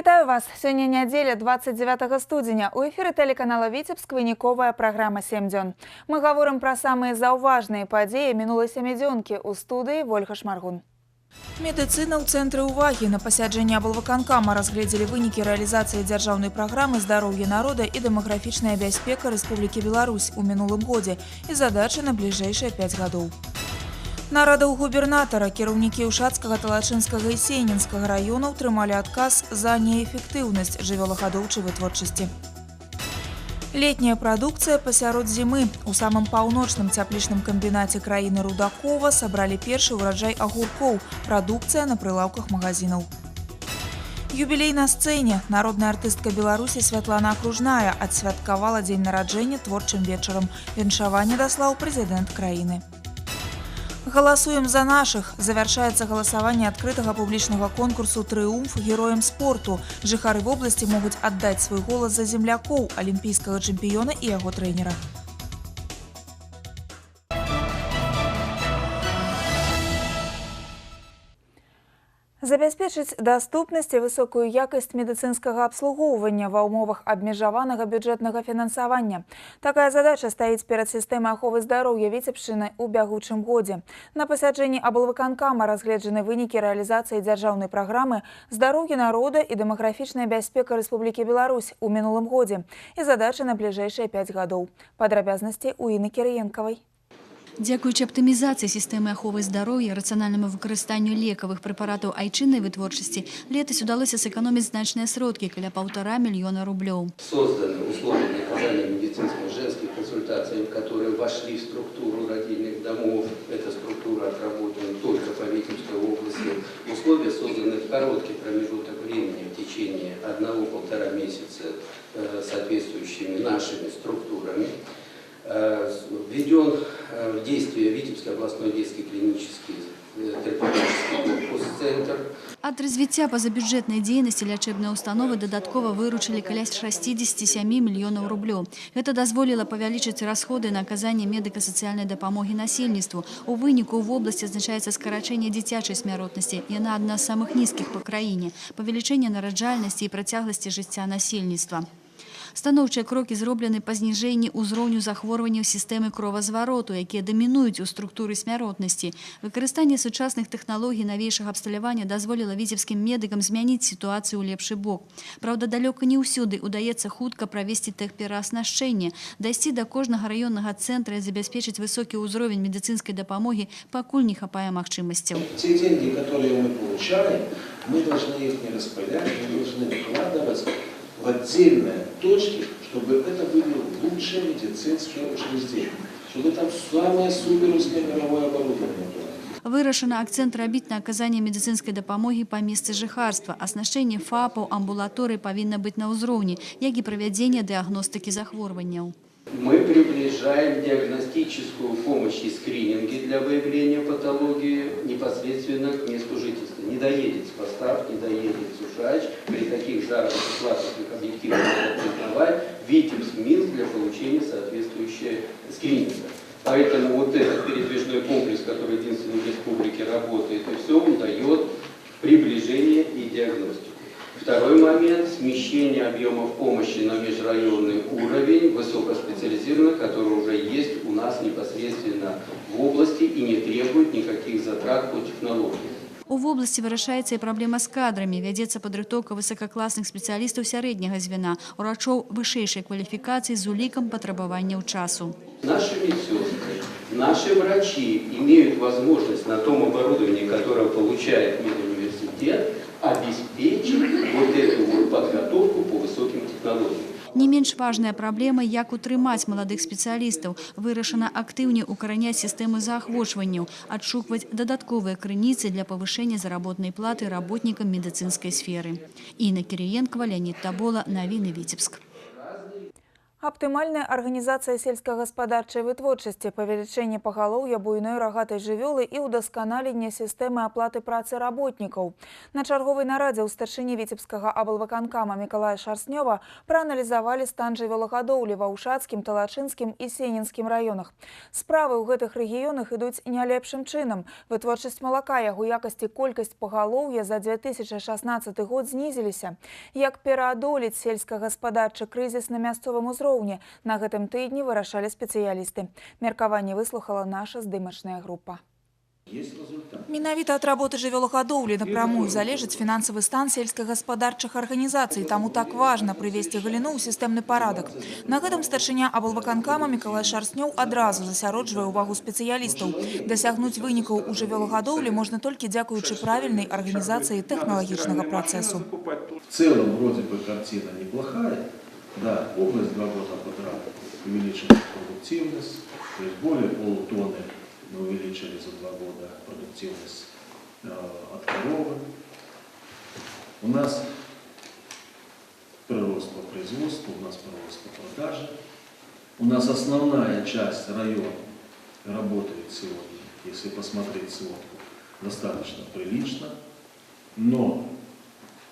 Вітаю вас! Сегодня неделя 29 студзеня. У эфире телеканала «Витебск» выніковая программа «7 дзён». Мы говорим про самые заўважныя падзеі мінулай сямідзёнкі. У студыі Вольга Шмаргун. Медицина ў цэнтры ўвагі. На пасяджэнні аблвыканкама разгледзелі вынікі рэалізацыі дзяржаўнай праграмы «Здароўе народа» і дэмаграфічная бяспека Рэспублікі Беларусь у мінулым годзе і задачы на бліжэйшыя 5 гадоў. Нарада ў губернатара, кіраўнікі Ушацкага, Талачынскага і Сейнінскага раёнаў трымалі адказ за неэфектыўнасць жывёлагадоўчай вытворчасці. Летняя прадукцыя пасярод зімы. У самым паўночным цяплічным камбінаце краіны Рудакова сабралі першы ўраджай агуркоў. Прадукцыя на прылаўках магазинаў. Юбілей на сцэне. Народная артыстка Беларусі Святлана Акружная адсвяткавала дзень нараджэння творчым вечарам. Віншаванне даслаў прэзідэнт краіны. Голосуем за наших. Завершается голосование открытого публичного конкурсу «Триумф героям спорту». Жыхары в области могут отдать свой голос за земляков, олимпийского чемпиона и его тренера. Забяспечыць даступнасць і высокую якасць медыцынскага абслугоўвання ва ўмовах абмежаванага бюджэтнага фінансавання. Такая задача стаіць перад сістэмай аховы здароўя Віцебшчыны ў бягучым годзе. На пасяджэнні аблвыканкама разгледжаны вынікі рэалізацыі дзяржаўнай праграмы «Здароўе народа» і дэмаграфічная бяспека Рэспублікі Беларусь у мінулым годзе і задачы на бліжэйшыя 5 гадоў. Падрабязнасці ў Інны Кірыенкавай. Дзякуючы аптымізацыі сістэмы аховы здароўя, рацыянальнаму выкарыстанню лекавых прэпаратаў айчыннай вытворчасці, летась удалося сэканоміць значныя сродкі, каля 1,5 мільёна рублёў. Созданы условия для оказания медицинских женских консультаций, которые вошли в структуру родильных домов. Эта структура отработана только по Витебской области. Условия созданы в короткий промежуток времени, в течение 1–1,5 месяца, соответствующими нашими структурами. Введен в действие Витебский областной детский клинический терапевтический корпус-центр. Ад развіцця пазабюджэтнай дзейнасці лячэбныя ўстановы дадаткова выручылі каля 67 мільёнаў рублёў. Гэта дазволіла павялічыць расходы на аказанне медыка-сацыяльнай дапамогі насельніцтву. У выніку ў вобласці адзначаецца скарачэнне дзіцячай смяротнасці. Яна адна з самых нізкіх па краіне. Павелічэнне нараджальнасці і працягласці жыцця насельніцтва. Станоўчыя крокі зроблены па зніжэнні ўзроўню захворванняў сістэмы кровазвароту, якія дамінуюць у структуры смяротнасці. Выкарыстанне сучасных тэхналогій навейшага абсталявання дазволіла віцебскім медыкам змяніць сітуацыю ў лепшы бок. Праўда, далёка не ўсюды ўдаецца хутка правесці тэхперааснашчэнне, дайсці да кожнага раённага цэнтра і забяспечыць высокі ўзровень медыцынскай дапамогі пакуль не хапае магчымасцяў. Те деньги, которые мы получаем, мы должны их не распылять, мы должны вкладывать в отдельные точки, чтобы это были лучшие медицинские учреждения, чтобы там самое суперовское мировое оборудование было. Вырашана акцэнт рабіць на аказанне медыцынскай дапамогі па месцы жыхарства. Аснашчэнне ФАПаў, амбулаторый павінна быць на ўзроўні, як і правядзенне дыагностыкі захворванняў. Мы приближаем диагностическую помощь и скрининги для выявления патологии непосредственно к месту жительства. Не доедет с постав, не доедет сушач. При таких заработных платах их объективно надо признавать. Витебск МИНС для получения соответствующего скрининга. Поэтому вот этот передвижной комплекс, который единственный в республике работает, и все, он дает приближение и диагностику. Второй момент – смещение объемов помощи на межрайонный уровень, высокоспециализированный, который уже есть у нас непосредственно в области и не требует никаких затрат по технологиям. У вобласці вырашаецца і праблема з кадрамі. Вядзецца падрыхтоўка высокакласных спецыялістаў сярэдняга звена, урачоў вышэйшай кваліфікацыі з улікам патрабаванняў часу. Наши медсестры, наши врачи имеют возможность на том оборудовании, которое получает медуниверситет, обеспечить вот эту вот подготовку по высоким технологиям. Не менш важная праблема, як утрымаць маладых спецыялістаў. Вырашана актыўней укараняць сістэмы заахвочванняў, адшукваць дадатковыя крыніцы для павышэння заработнай платы работнікам медыцынскай сферы. Інна Кірыенкава, Леонид Табола, навіны Віцебск. Аптымальная арганізацыя сельскагаспадарчай вытворчасці, павелічэнне пагалоўя буйной рагатай жывёлы і ўдасканаленне сістэмы аплаты працы работнікаў. На чарговай нарадзе ў старшыні Віцебскага аблвыканкама Мікалая Шарснёва прааналізавалі стан жывёлагадоўлі ва Ушацкім, Талачынскім і Сенінскім раёнах. Справы ў гэтых рэгіёнах ідуць не лепшым чынам. Вытворчасць малака, яго якасць і колькасць пагалоўя за 2016 год знізіліся. Як пераадолець сельскагаспадарчы крызіс на мясцовым узроўні? На гэтым тыдні вырашалі спецыялісты. Меркаванне выслухала наша здымачная група. Менавіта ад работы жывёлагадоўлі напрамую залежыць фінансавы стан сельскагаспадарчых арганізацый, таму так важна прывесці галіну ў сістэмны парадак. На гэтым старшыня аблвыканкама Мікалай Шарснёў адразу засяроджвае ўвагу спецыялістаў. Дасягнуць вынікаў у жывёлагадоўлі можна толькі дзякуючы правільнай арганізацыі тэхналагічнага працэсу. В целом, вроде бы, картина неплохая. Да, область 2 года подряд увеличила продуктивность, то есть более полутонны мы увеличили за 2 года продуктивность от коровы. У нас прирост по производству, у нас прирост по продаже. У нас основная часть района работает сегодня, если посмотреть сводку, достаточно прилично, но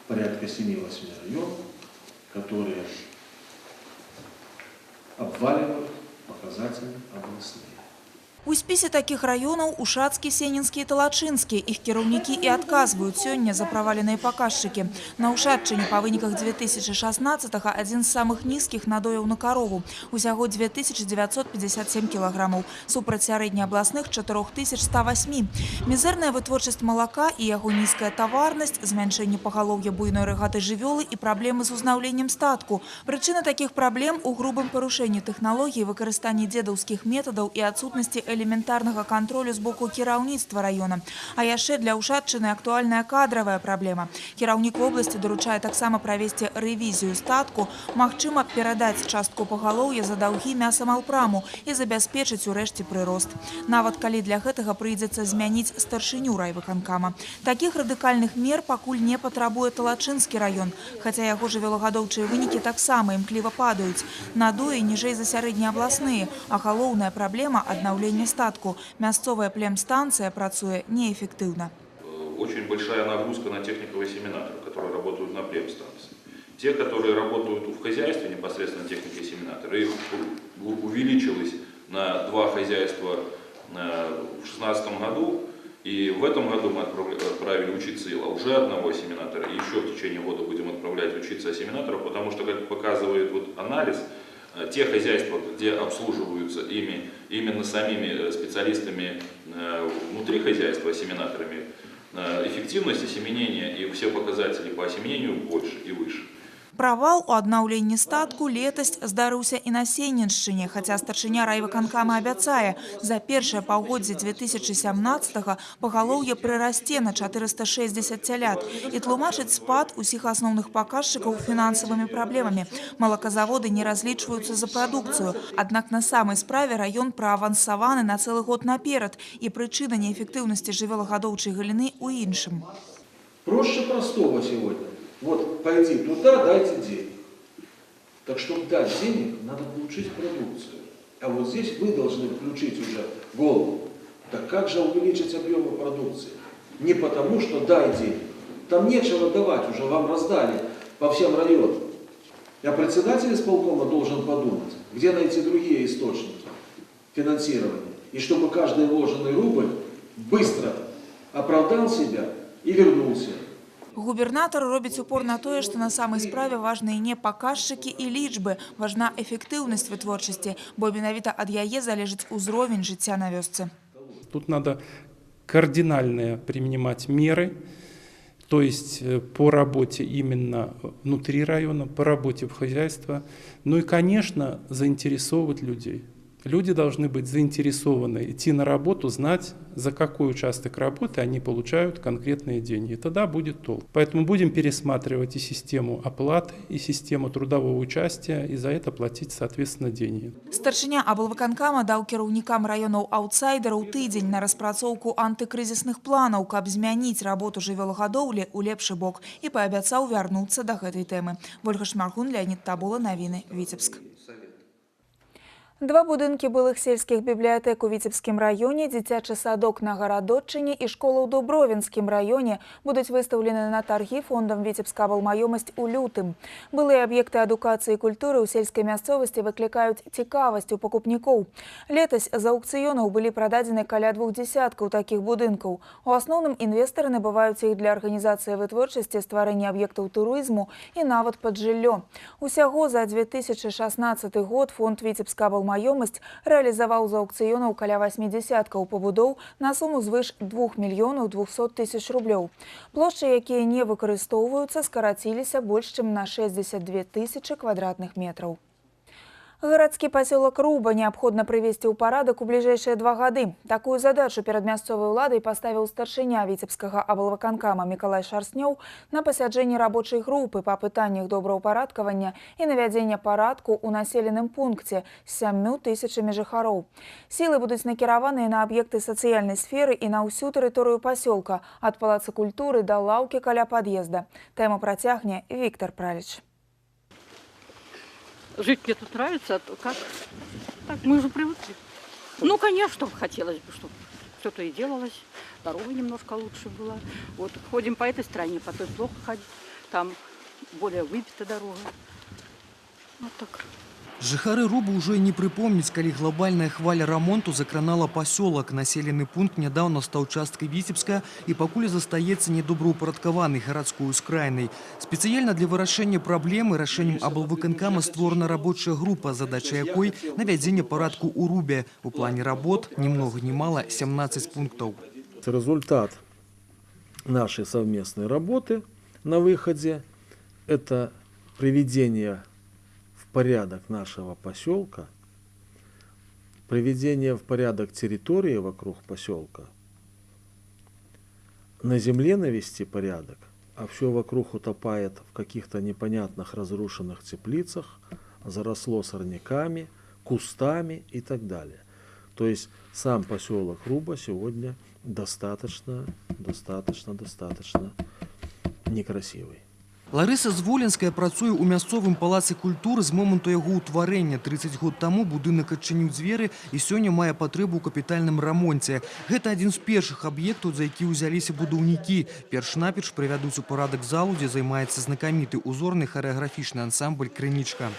порядка 7-8 районов, которые обваливают показатели областные. У спісе такіх раёнаў Ушацкі, Сенінскі і Талачынскі. Іх кіраўнікі і адказваюць сёння за праваленыя паказчыкі. На Ушатчыне па выніках 2016-го адзін з самых нізкіх надояў на карову. Усяго 2957 кілаграмаў. Супраць сярэднеабласных 4108. Мізэрная вытворчасць малака і яго нізкая таварнасць, змяншэнне пагалоўя буйной рагатай жывёлы і праблемы з узнаўленнем статку. Прычына такіх праблем у грубым парушэнні тэхналогій, выкарыстанні дзедаўскіх метадаў і адсутнасці элементарнага кантролю з боку кіраўніцтва раёна. А яшчэ для Ушатчыны актуальная кадравая праблема. Кіраўнік вобласці даручае таксама правесці рэвізію статку, магчыма перадаць частку пагалоўя за даўгі мясамалпраму і забяспечыць урэшце прырост. Нават калі для гэтага прыйдзецца змяніць старшыню райвыканкама. Такіх радыкальных мер пакуль не патрабуе Талачынскі раён, хаця яго жывёлагадоўчыя вынікі таксама імкліва падаюць. Надоі ніжэй за сярэднеабласныя, а галоўная праблема – аднаўлення статку. Мясцовая племстанция працуе неэффективно. Очень большая нагрузка на техников-семенаторов, которые работают на племстанции. Те, которые работают в хозяйстве, непосредственно техники и семенаторы, их увеличилось на 2 хозяйства в 2016 году. И в этом году мы отправили учиться уже одного семенатора. И еще в течение года будем отправлять учиться семенаторов, потому что, как показывает анализ, те хозяйства, где обслуживаются именно самими специалистами внутри хозяйства, семенаторами, эффективность осеменения и все показатели по осеменению больше и выше. Правал у аднаўлення статку летась здарыўся і на Сеніншчыне, хаця старшыня райвыканкама абяцае, за першае паўгоддзе 2017-го пагалоўе прырасце на 460 цялят і тлумачыць спад усіх асноўных паказчыкаў фінансавымі праблемамі. Малаказаводы не разлічваюцца за прадукцыю, аднак на самай справе раён праавансаваны на цэлы год наперад і прычына неэфектыўнасці жывёлагадоўчай галіны ў іншым. Проще простого сегодня. Вот, пойди туда, дайте денег. Так чтобы дать денег, надо получить продукцию. А вот здесь вы должны включить уже голову. Так как же увеличить объемы продукции? Не потому, что дай денег. Там нечего давать, уже вам раздали по всем районам. А председатель исполкома должен подумать, где найти другие источники финансирования. И чтобы каждый вложенный рубль быстро оправдал себя и вернулся. Губернатор робіць упор на тое, што на самай справе важныя не паказчыкі і лічбы, важна эфектыўнасць вытворчасці, бо менавіта ад яе залежыць узровень жыцця на вёсцы. Тут надо кардинальные принимать меры, то есть по работе именно внутри района, по работе в хозяйстве, ну и, конечно, заинтересовывать людей. Люди должны быть заинтересованы, идти на работу, знать, за какой участок работы они получают конкретные деньги. И тогда будет толк. Поэтому будем пересматривать и систему оплаты, и систему трудового участия, и за это платить, соответственно, деньги. Старшыня аблвыканкама даў кіраўнікам раёнаў аўтсайдераў тыдзень на распрацоўку антыкрызісных планаў, каб змяніць работу жывёлагадоўлі ў лепшы бок, і паабяцаў вярнуцца да гэтай тэмы. Вольга Шмаргун, Леонид Табула, навіны, Віцебск. Два будынкі былых сельскіх бібліятэк у Віцебскім раёне, дзіцячы садок на Гарадотчыне і школа ў Дубровінскім раёне будуць выстаўлены на таргі фондам Віцебскаблмаёмасць у лютым. Былыя аб'екты адукацыі і культуры ў сельскай мясцовасці выклікаюць цікавасць у пакупнікоў. Летась з аўкцыёнаў былі прададзены каля 2 дзесяткаў такіх будынкаў. У асноўным інвестары набываюць іх для арганізацыі вытворчасці, стварэння аб'ектаў турызму і нават пад жыллё. Усяго за 2016 год фонд Віцебскаблмаёмасць рэалізаваў з аўкцыёнаў каля 80 пабудоў на суму звыш 2 мільёнаў 200 тысяч рублёў. Плошчы, якія не выкарыстоўваюцца, скараціліся больш чым на 62 тысячы квадратных метраў. Гарадскі пасёлак Руба неабходна прывесці ў парадак у бліжэйшыя 2 гады. Такую задачу перад мясцовай уладай паставіў старшыня Віцебскага аблвыканкама Мікалай Шарснёў на пасяджэнні рабочай групы па пытаннях добраўпарадкавання і навядзення парадку ў населеным пункце з 7 тысячамі жыхароў. Сілы будуць накіраваныя на аб'екты сацыяльнай сферы і на ўсю тэрыторыю пасёлка, ад палаца культуры да лаўкі каля пад'езда. Тэму працягне Віктор Праліч. Жить мне тут нравится, а то как? Так, мы уже привыкли. Ну, конечно, хотелось бы, чтобы что-то и делалось. Дорога немножко лучше была. Вот ходим по этой стороне, по той плохо ходить. Там более выбита дорога. Вот так. Жыхары Рубы ўжо і не прыпомняць, калі глобальная хваля рамонту закранала пасёлак. Населены пункт нядаўна стаў часткай Віцебска і пакуль застаецца недобраўпарадкаванай гарадской ускраінай. Спецыяльна для вырашэння праблемы рашэннем аблвыканкама створана рабочая група, задача якой навядзенне парадку ў Рубе. У плане работ ни много ни мало 17 пунктов. Результат нашей совместной работы на выходе – это приведение порядок нашего поселка, приведение в порядок территории вокруг поселка, на земле навести порядок, а все вокруг утопает в каких-то непонятных разрушенных теплицах, заросло сорняками, кустами и так далее. То есть сам поселок Руба сегодня достаточно некрасивый. Ларыса Зволінская працуе ў мясцовым палацы культуры з моманту яго ўтварэння. 30 год таму будынак адчыніў дзверы і сёння мае патрэбу ў капітальным рамонце. Гэта адзін з першых аб'ектаў, за які ўзяліся будаўнікі. Перш-наперш прывядуць у парадак залу, дзе займаецца знакаміты узорны харэаграфічны ансамбль «Крыничка».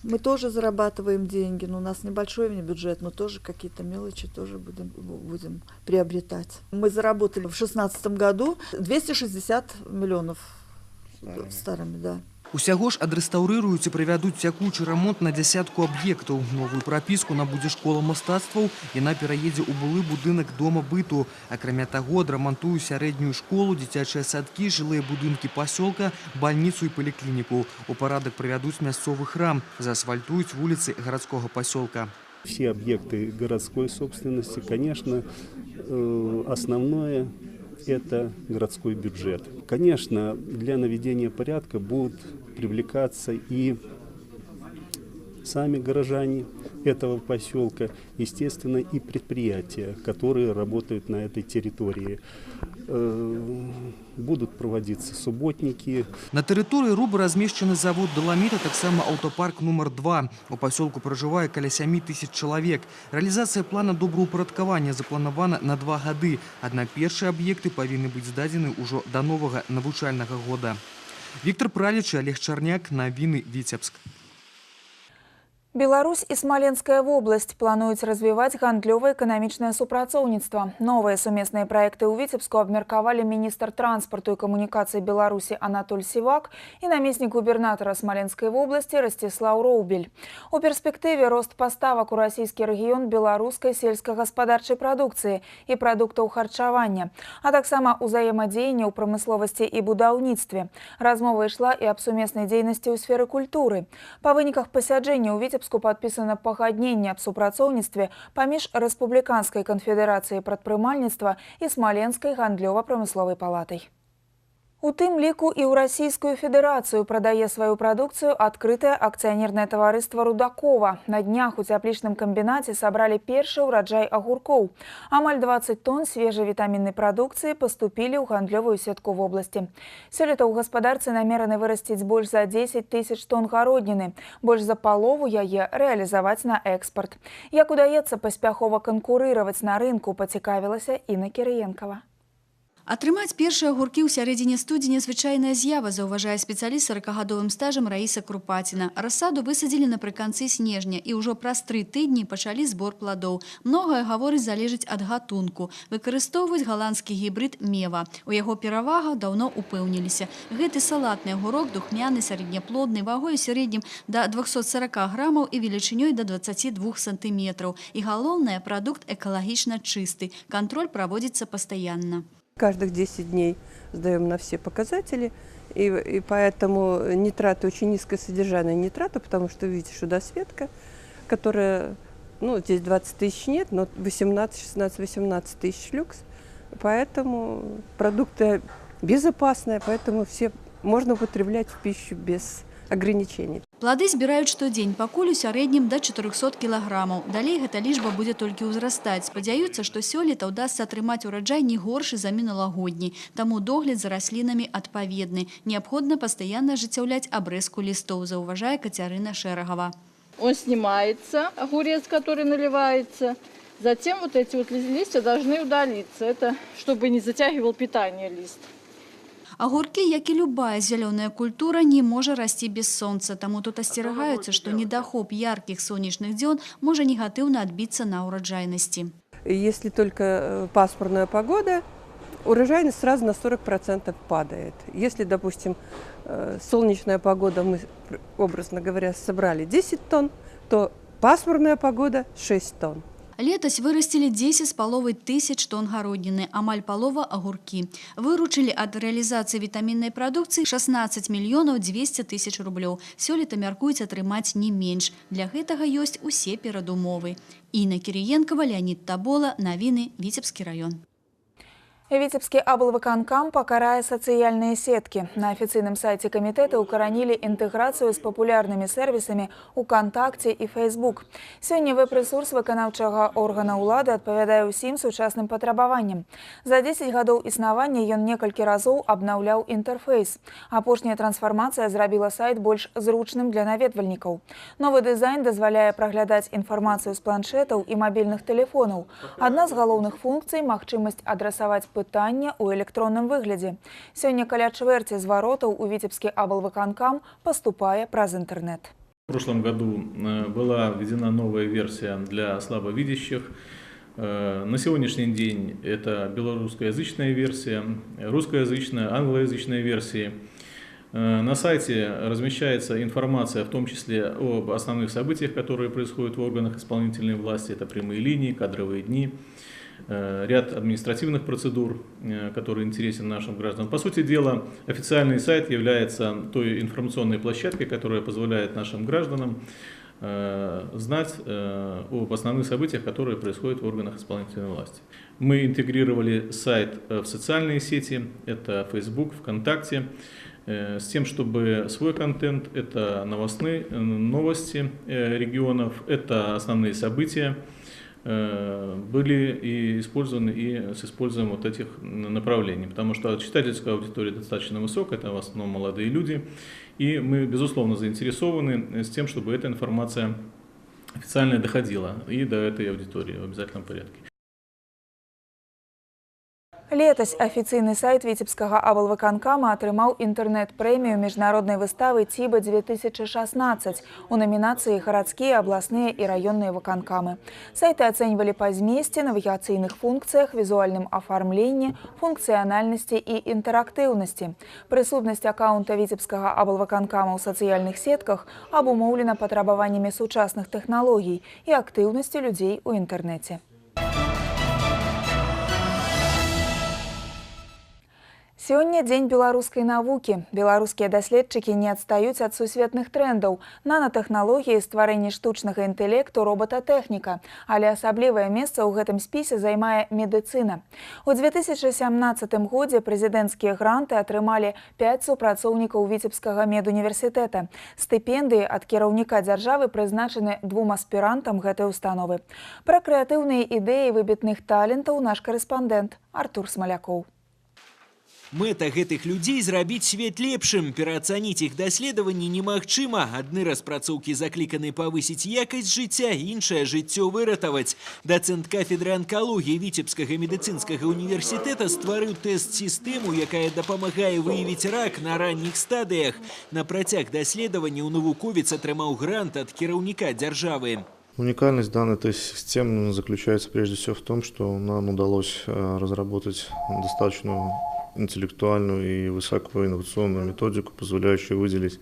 Мы тоже зарабатываем деньги, но у нас небольшой бюджет, но тоже какие-то мелочи тоже будем приобретать. Мы заработали в 2016 году 260 миллионов. Старыми, да. Усяго ж адрэстаўрыруюць і правядуць цякучы рамонт на дзясятку аб'ектаў. Новую прапіску набудзе школа мастацтваў, яна пераедзе ў былы будынак дома быту. Акрамя таго, адрамантуюць сярэднюю школу, дзіцячыя садкі, жылыя будынкі пасёлка, бальніцу і паліклініку. У парадак прывядуць мясцовы храм, заасфальтуюць вуліцы гарадскога пасёлка. Все объекты городской собственности, конечно, основное – это городской бюджет. Конечно, для наведения порядка будут привлекаться и сами горожане этого поселка, естественно, и предприятия, которые работают на этой территории. Будут проводиться субботники. На тэрыторыі Рубы размешчаны завод «Даламіта», таксама аўтапарк нумар 2. У пасёлку пражывае каля 7 тысяч чалавек. Рэалізацыя плана добраўпарадкавання запланавана на 2 гады. Аднак першыя аб'екты павінны быць здадзены ўжо да новага навучальнага года. Віктор Праліч, Олег Чарняк, навіны Віцебск. Беларусь і Смаленская вобласць плануюць развіваць гандлёва-эканамічнае супрацоўніцтва. Новыя сумесныя праекты ў Віцебску абмеркавалі міністр транспарту і камунікацый Беларусі Анатоль Сівак і намеснік губернатара Смаленскай вобласці Ростислав Роўбель. У перспектыве рост паставак у расійскі рэгіён беларускай сельскагаспадарчай прадукцыі і прадуктаў харчавання, а таксама ўзаемадзеянне ў прамысловасці і будаўніцтве. Размова ішла і аб сумеснай дзейнасці ў сферы культуры. Па выніках пасяджэння ў Віцебску падпісана пагадненне аб супрацоўніцтве паміж Рэспубліканскай канфедэрацыяй прадпрымальніцтва і Смаленскай гандлёва-прамысловай палатай. У тым ліку і ў расійскую федэрацыю прадае сваю прадукцыю адкрытае акцыянернае таварыства «Рудакова». На днях у цяплічным камбінаце сабралі першы ўраджай агуркоў. Амаль 20 тонн свежай вітаміннай прадукцыі паступілі ў гандлёвую сетку вобласці. Сёлета ў гаспадарцы намераны вырасціць больш за 10 тысяч тонн гародніны. Больш за палову яе рэалізаваць на экспарт. Як удаецца паспяхова канкурыраваць на рынку, пацікавілася Інна Кірыенкава. Атрымаць першыя агуркі ў сярэдзіне студзеня звычайная з'ява, заўважае спецыяліст 40-гадовым стажам Раіса Крупаціна. Рассаду высадзілі напрыканцы снежня і ўжо праз 3 тыдні пачалі збор пладоў. Многае, гаворыць, залежыць ад гатунку. Выкарыстоўваюць галандскі гібрид мева. У яго перавагах даўно упэўніліся. Гэты салатны агурок духмяны, сярэдняплодны, вагой у сярэднім да 240 грамаў і велічынёй да 22 сантыметраў. І галоўнае, прадукт экалагічна чысты. Кантроль праводзіцца пастаянна. Каждых 10 дней сдаем на все показатели, и поэтому нитраты, очень низкое содержание нитрата, потому что, видите, судосветка, которая, ну, здесь 20 тысяч нет, но 18, 16, 18 тысяч люкс, поэтому продукты безопасные, поэтому все можно употреблять в пищу без ограничений. Плады збіраюць штодзень, пакуль у сярэднім да 400 кілаграмаў. Далей гэта лічба будзе толькі ўзрастаць. Спадзяюцца, што сёлета ўдасца атрымаць ураджай не горшы за минулагодні. Таму догляд за раслінамі адпаведны. Неабходна пастаянна ажыццяўляць абрэзку лістоў, заўважае Кацярына Шэрагава. Он снимается, огурец, который наливается. Затем вот эти вот листья должны удалиться. Это чтобы не затягивал питание лист. Агуркі, як і любая зялёная культура, не можа расці без сонца. Таму тут асцерагаюцца, што недахоп яркіх сонечных дзён можа негатыўна адбіцца на ўраджайнасці. Если только пасмурная погода, урожайность сразу на 40% падает. Если, допустим, солнечная погода, мы, образно говоря, собрали 10 тонн, то пасмурная погода 6 тонн. Летась вырастили 10,5 тысяч тонн гародніны, амаль палова агуркі. Выручылі ад рэалізацыі вітаміннай прадукцыі 16 мільёнаў 200 тысяч рублёў. Сёлета мяркуюць атрымаць не менш. Для гэтага ёсць усе перадумовы. Інна Кірыенкава, Леонид Табола, навіны, Віцебскі раён. Віцебскі аблвыканкам пакарае сацыяльныя сеткі. На афіцыйным сайце камітэта ўкаранілі інтэграцыю з папулярнымі сервісамі УКонтакце і Фейсбук. Сёння вэб-рэсурс выканаўчага органа ўлады адпавядае ўсім сучасным патрабаванням. За 10 гадоў існавання ён некалькі разоў абнаўляў інтэрфейс. Апошняя трансфармацыя зрабіла сайт больш зручным для наведвальнікаў. Новы дызайн дазваляе праглядаць інфармацыю з планшетаў і мабільных тэлефонаў. Адна з галоўных функцый – магчымасць адрасаваць пытання ў электронным выглядзе. Сёння каля чвэрці зваротаў у Віцебскі аблвыканкам поступае праз интернет. В прошлом году была введена новая версия для слабовидящих. На сегодняшний день это белорусскоязычная версия, русскоязычная, англоязычная версии. На сайте размещается информация, в том числе об основных событиях, которые происходят в органах исполнительной власти. Это прямые линии, кадровые дни, ряд административных процедур, которые интересен нашим гражданам. По сути дела, официальный сайт является той информационной площадкой, которая позволяет нашим гражданам знать об основных событиях, которые происходят в органах исполнительной власти. Мы интегрировали сайт в социальные сети, это Facebook, ВКонтакте, с тем, чтобы свой контент, это новости регионов, это основные события, были и использованы и с использованием вот этих направлений, потому что читательская аудитория достаточно высокая, это в основном молодые люди, и мы, безусловно, заинтересованы с тем, чтобы эта информация официально доходила и до этой аудитории в обязательном порядке. Летась афіцыйны сайт Віцебскага аблвыканкама атрымаў інтэрнэт-прэмію міжнароднай выставы ТИБА-2016 у намінацыі «Гарадскія, абласныя і раённыя выканкамы». Сайты ацэньвалі па змесце, навігацыйных функцыях, візуальным афармленні, функцыянальнасці і інтэрактыўнасці. Прысутнасць акаунта Віцебскага аблвыканкама ў сацыяльных сетках абумоўлена патрабаваннямі сучасных тэхналогій і актыўнасцю людзей у інтэрнэце. Сегодня день белорусской науки. Белорусские даследчики не отстают от сусветных трендов. Нанотехнологии, стварэнне штучнага интеллекту, робототехника. Але асаблівае месца ў гэтым спісе займае медыцына. У 2017 годзе прэзідэнцкія гранты атрымалі 5 супрацоўнікаў Віцебскага медуніверсітэта. Стыпендыі ад кіраўніка дзяржавы прызначаны 2 аспірантам гэтай установы. Пра крэатыўныя ідэі выбітных талентаў наш карэспандэнт Артур Смалякоў. Мэта гэтых людзей зрабіць свет лепшым. Пераацаніць іх даследаванні немагчыма. Адны распрацоўкі закліканы павысіць якасць жыцця, іншае жыццё выратаваць. Дацэнт кафедры анкалогіі Віцебскага медыцынскага універсітэта стварыў тэст-сістэму, якая дапамагае выявіць рак на ранніх стадыях. На працяг даследаванняў навуковец атрымаў грант ад кіраўніка дзяржавы. Уникальность данной тест-системы заключается прежде всего в том, что нам удалось разработать достаточно интеллектуальную и высокоинновационную методику, позволяющую выделить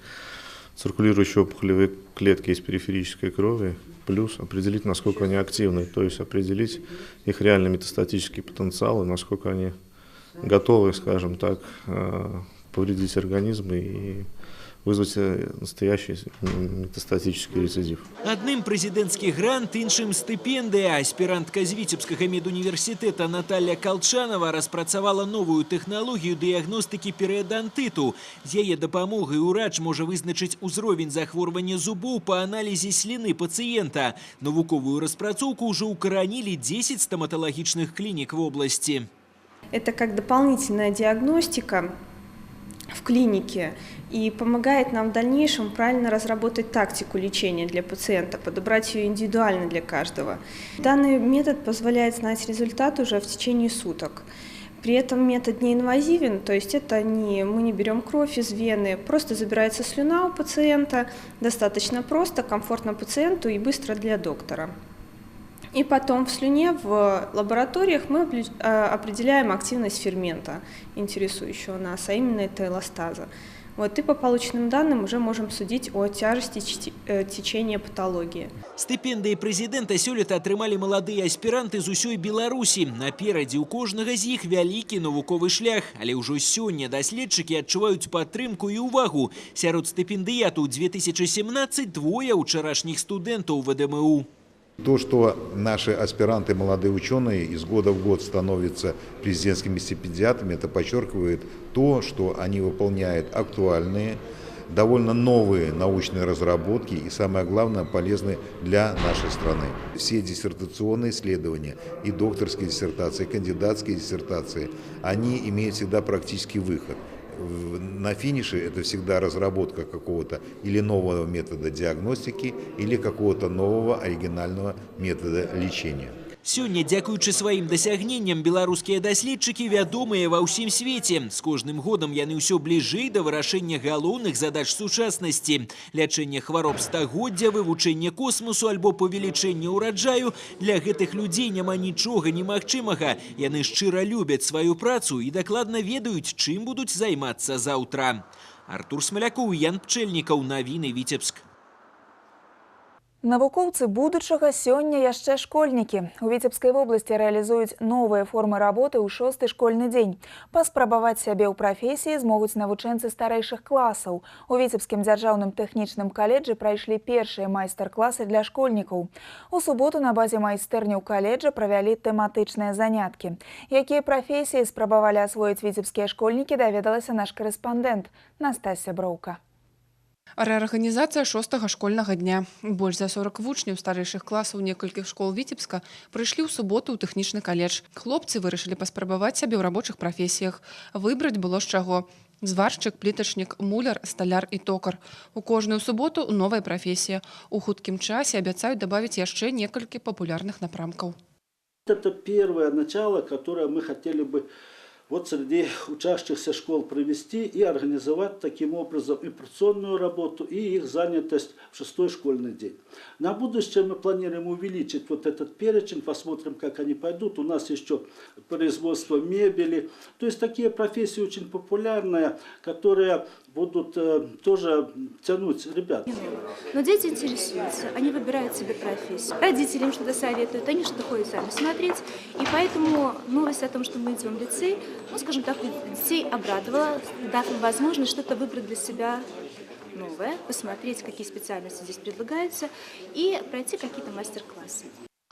циркулирующие опухолевые клетки из периферической крови, плюс определить, насколько они активны, то есть определить их реальный метастатический потенциал и насколько они готовы, скажем так, повредить организм и вызвать настоящий метастатический рецидив. Адным прэзідэнцкі грант, іншым стыпендыя. Аспірантка з Віцебскага медуніверсітэта Наталья Колчанова распрацавала новую тэхналогію дыягностыкі перыядантыту. З яе дапамогай урач можа вызначыць узровень захворвання зубоў па аналізе сліны пацыента. Навуковую распрацоўку ўжо укаранілі 10 стоматалагічных клінік в области. Это как дополнительная диагностика в клинике и помогает нам в дальнейшем правильно разработать тактику лечения для пациента, подобрать ее индивидуально для каждого. Данный метод позволяет знать результат уже в течение суток. При этом метод не инвазивен, то есть мы не берем кровь из вены, просто забирается слюна у пациента, достаточно просто, комфортно пациенту и быстро для доктора. И потом в слюне, в лабораториях мы определяем активность фермента, интересующего нас, а именно это эластаза. И по полученным данным уже можем судить о тяжести течения патологии. Стыпендыі прэзідэнта сёлета атрымалі маладыя аспіранты з усёй Беларусі. Наперадзе ў кожнага з іх вялікі навуковы шлях, але ўжо сёння даследчыкі адчуваюць падтрымку і ўвагу. Сярод стыпендыятаў 2017 двое учарашніх студэнтаў ВДМУ. То, что наши аспиранты, молодые ученые, из года в год становятся президентскими стипендиатами, это подчеркивает то, что они выполняют актуальные, довольно новые научные разработки и, самое главное, полезны для нашей страны. Все диссертационные исследования, и докторские диссертации, и кандидатские диссертации, они имеют всегда практический выход. На финише это всегда разработка какого-то или нового метода диагностики, или какого-то нового оригинального метода лечения. Сёння, дзякуючы сваім дасягненням, беларускія даследчыкі вядомыя ва ўсім свеце. З кожным годам яны ўсё бліжэй да вырашэння галоўных задач сучаснасці. Лячэнне хвароб стагоддзя, вывучэнне космосу альбо павелічэнне ўраджаю. Для гэтых людзей няма нічога немагчымага. Яны шчыра любяць сваю працу і дакладна ведаюць, чым будуць займацца заўтра. Артур Смалякоў, Ян Пчэльнікаў, навіны Віцебск. Навукоўцы будучага сёння яшчэ школьнікі. У Віцебскай вобласці рэалізуюць новыя формы работы ў 6-й школьны дзень. Паспрабаваць сябе ў прафесіі змогуць навучэнцы старэйшых класаў. У Віцебскім дзяржаўным тэхнічным каледжы прайшлі першыя майстар-класы для школьнікаў. У суботу на базе майстэрні ў каледжа правялі тэматычныя заняткі. Якія прафесіі спрабавалі асвоіць віцебскія школьнікі, даведалася наш карэспандэнт Настасья Броўка. Рэарганізацыя 6-го школьнага дня. Больш за 40 вучняў старэйшых класаў некалькіх школ Віцебска прыйшлі ў суботу ў тэхнічны каледж. Хлопцы вырашылі паспрабаваць сябе ў рабочых прафесіях. Выбраць было з чаго. Зваршчык, плітачнік, муляр, сталяр і токар. У кожную суботу новая прафесія. У хуткім часе абяцаюць дабавіць яшчэ некалькі папулярных напрамкаў. Это первое начало, которое мы хотели бы среди учащихся школ провести и организовать таким образом информационную работу и их занятость в 6-й школьный день. На будущее мы планируем увеличить этот перечень, посмотрим, как они пойдут. У нас еще производство мебели. То есть такие профессии очень популярные, которые будут тоже тянуть ребят. Но дети интересуются, они выбирают себе профессию. Родители им что-то советуют, они что-то ходят сами смотреть. И поэтому новость о том, что мы идем в лицей, ну, скажем так, детей обрадовала, дав им возможность что-то выбрать для себя новое, посмотреть, какие специальности здесь предлагаются, и пройти какие-то мастер-классы.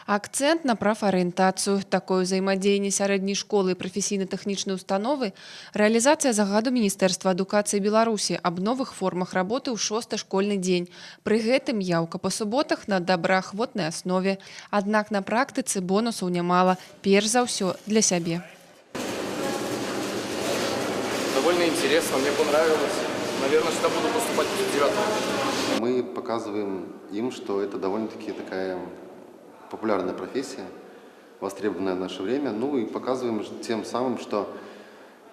Акцент на прафарыентацыю, такое ўзаемадзеянне сярэдняй школы і прафесійна-тэхнічнай установы, рэалізацыя загаду Міністэрства адукацыі Беларусі аб новых формах работы ў 6-й школьны дзень. Пры гэтым яўка па суботах на добраахвотнай аснове. Аднак на практыцы бонусаў нямала, перш за ўсё для сябе. Довольно интересно, мне понравилось. Наверное, сюда буду поступать в 9-м. Мы показываем им, что это довольно-таки такая популярная профессия, востребованная в наше время, ну и показываем тем самым, что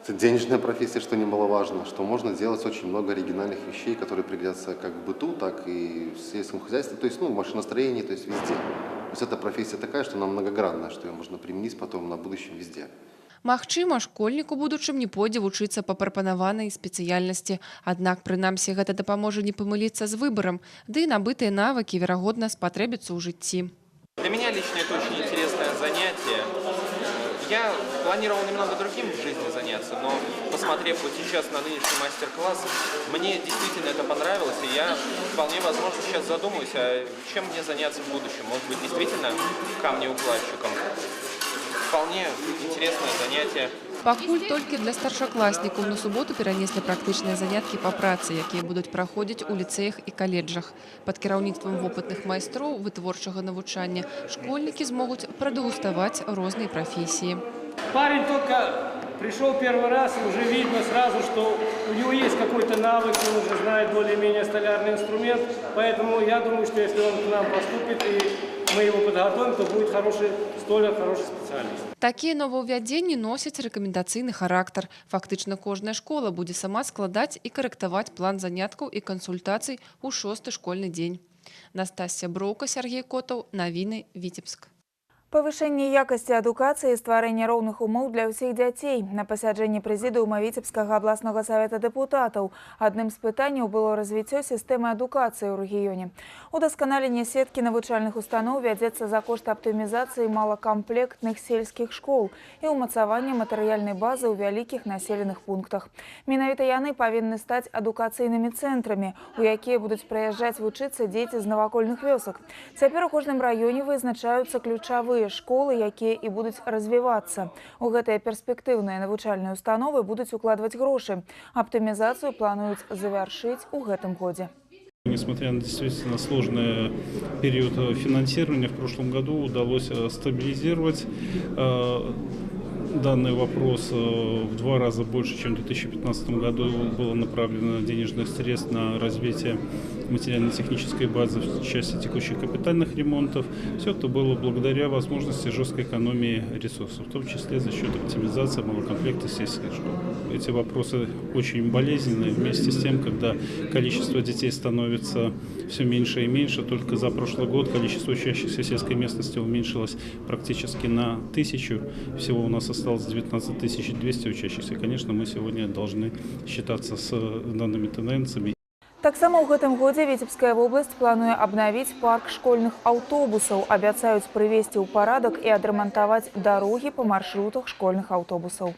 это денежная профессия, что немаловажно, что можно делать очень много оригинальных вещей, которые пригодятся как в быту, так и в сельском хозяйстве, то есть, ну, в машиностроении, то есть везде. То есть эта профессия такая, что она многогранная, что ее можно применить потом на будущем везде. Магчыма, школьнік у будучым не пойдзе вучыцца па прапанаванай спецыяльнасці, аднак прынамсі гэта дапаможа не памыліцца з выбарам, ды і набытыя навыкі, верагодна, спатрэбяцца ў жыцці. Для меня лично это очень интересное занятие. Я планировал немного другим в жизни заняться, но посмотрев вот сейчас на нынешний мастер-класс, мне действительно это понравилось, и я вполне возможно сейчас задумаюсь, а чем мне заняться в будущем. Может быть, действительно камнеукладчиком. Вполне интересное занятие. Пакуль толькі для старшакласнікаў на суботу перанеслі практычныя заняткі па працы, якія будуць праходзіць у ліцэях і каледжах. Пад кіраўніцтвам вопытных майстроў вытворчага навучання школьнікі змогуць прадэгуставаць розныя прафесіі. Парень только пришел первый раз, и уже видно сразу, что у него есть какой-то навык, он уже знает более-менее столярный инструмент, поэтому я думаю, что если он к нам поступит и мы его подготовим, то будет хороший столяр, хороший специалист. Такія новаўвядзенні носяць рэкамендацыйны характар. Фактычна кожная школа будзе сама складаць і карэктаваць план заняткаў і кансультацый у 6-й школьны дзень. Настасья Броўка, Сергей Котаў, навіны, Віцебск. Павышэнне якасці адукацыі і стварэнне роўных умоў для ўсіх дзяцей. На пасяджэнні прэзідыума Віцебскага абласнога савета дэпутатаў адным з пытанняў было развіццё сістэмы адукацыі ў рэгіёне. Удасканаленне сеткі навучальных устаноў вядзецца за кошт аптымізацыі малакамплектных сельскіх школ і ўмацавання матэрыяльнай базы ў вялікіх населеных пунктах. Менавіта яны павінны стаць адукацыйнымі цэнтрамі, у якія будуць прыязджаць вучыцца дзеці з навакольных вёсак. Цяпер у кожным раёне вызначаюцца ключавыя школы, якія і будуць развівацца. У гэтыя перспектыўныя навучальныя установы будуць укладваць грошы. Аптымізацыю плануюць завяршыць у гэтым годзе. Несмотря на действительно сложный период финансирования, в прошлом году удалось стабилизировать данный вопрос. В 2 раза больше, чем в 2015 году было направлено денежных средств на развитие материально-технической базы в части текущих капитальных ремонтов. Все это было благодаря возможности жесткой экономии ресурсов, в том числе за счет оптимизации малокомплекта сельских школ. Эти вопросы очень болезненные. Вместе с тем, когда количество детей становится все меньше и меньше, только за прошлый год количество учащихся в сельской местности уменьшилось практически на 1000. Всего у нас осталось 19 200 учащихся. Конечно, мы сегодня должны считаться с данными тенденциями. Таксама ў гэтым годзе Віцебская вобласць плануе абнавіць парк школьных аўтобусаў, абяцаюць прывесці ў парадак і адрамантаваць дарогі па маршрутах школьных аўтобусаў.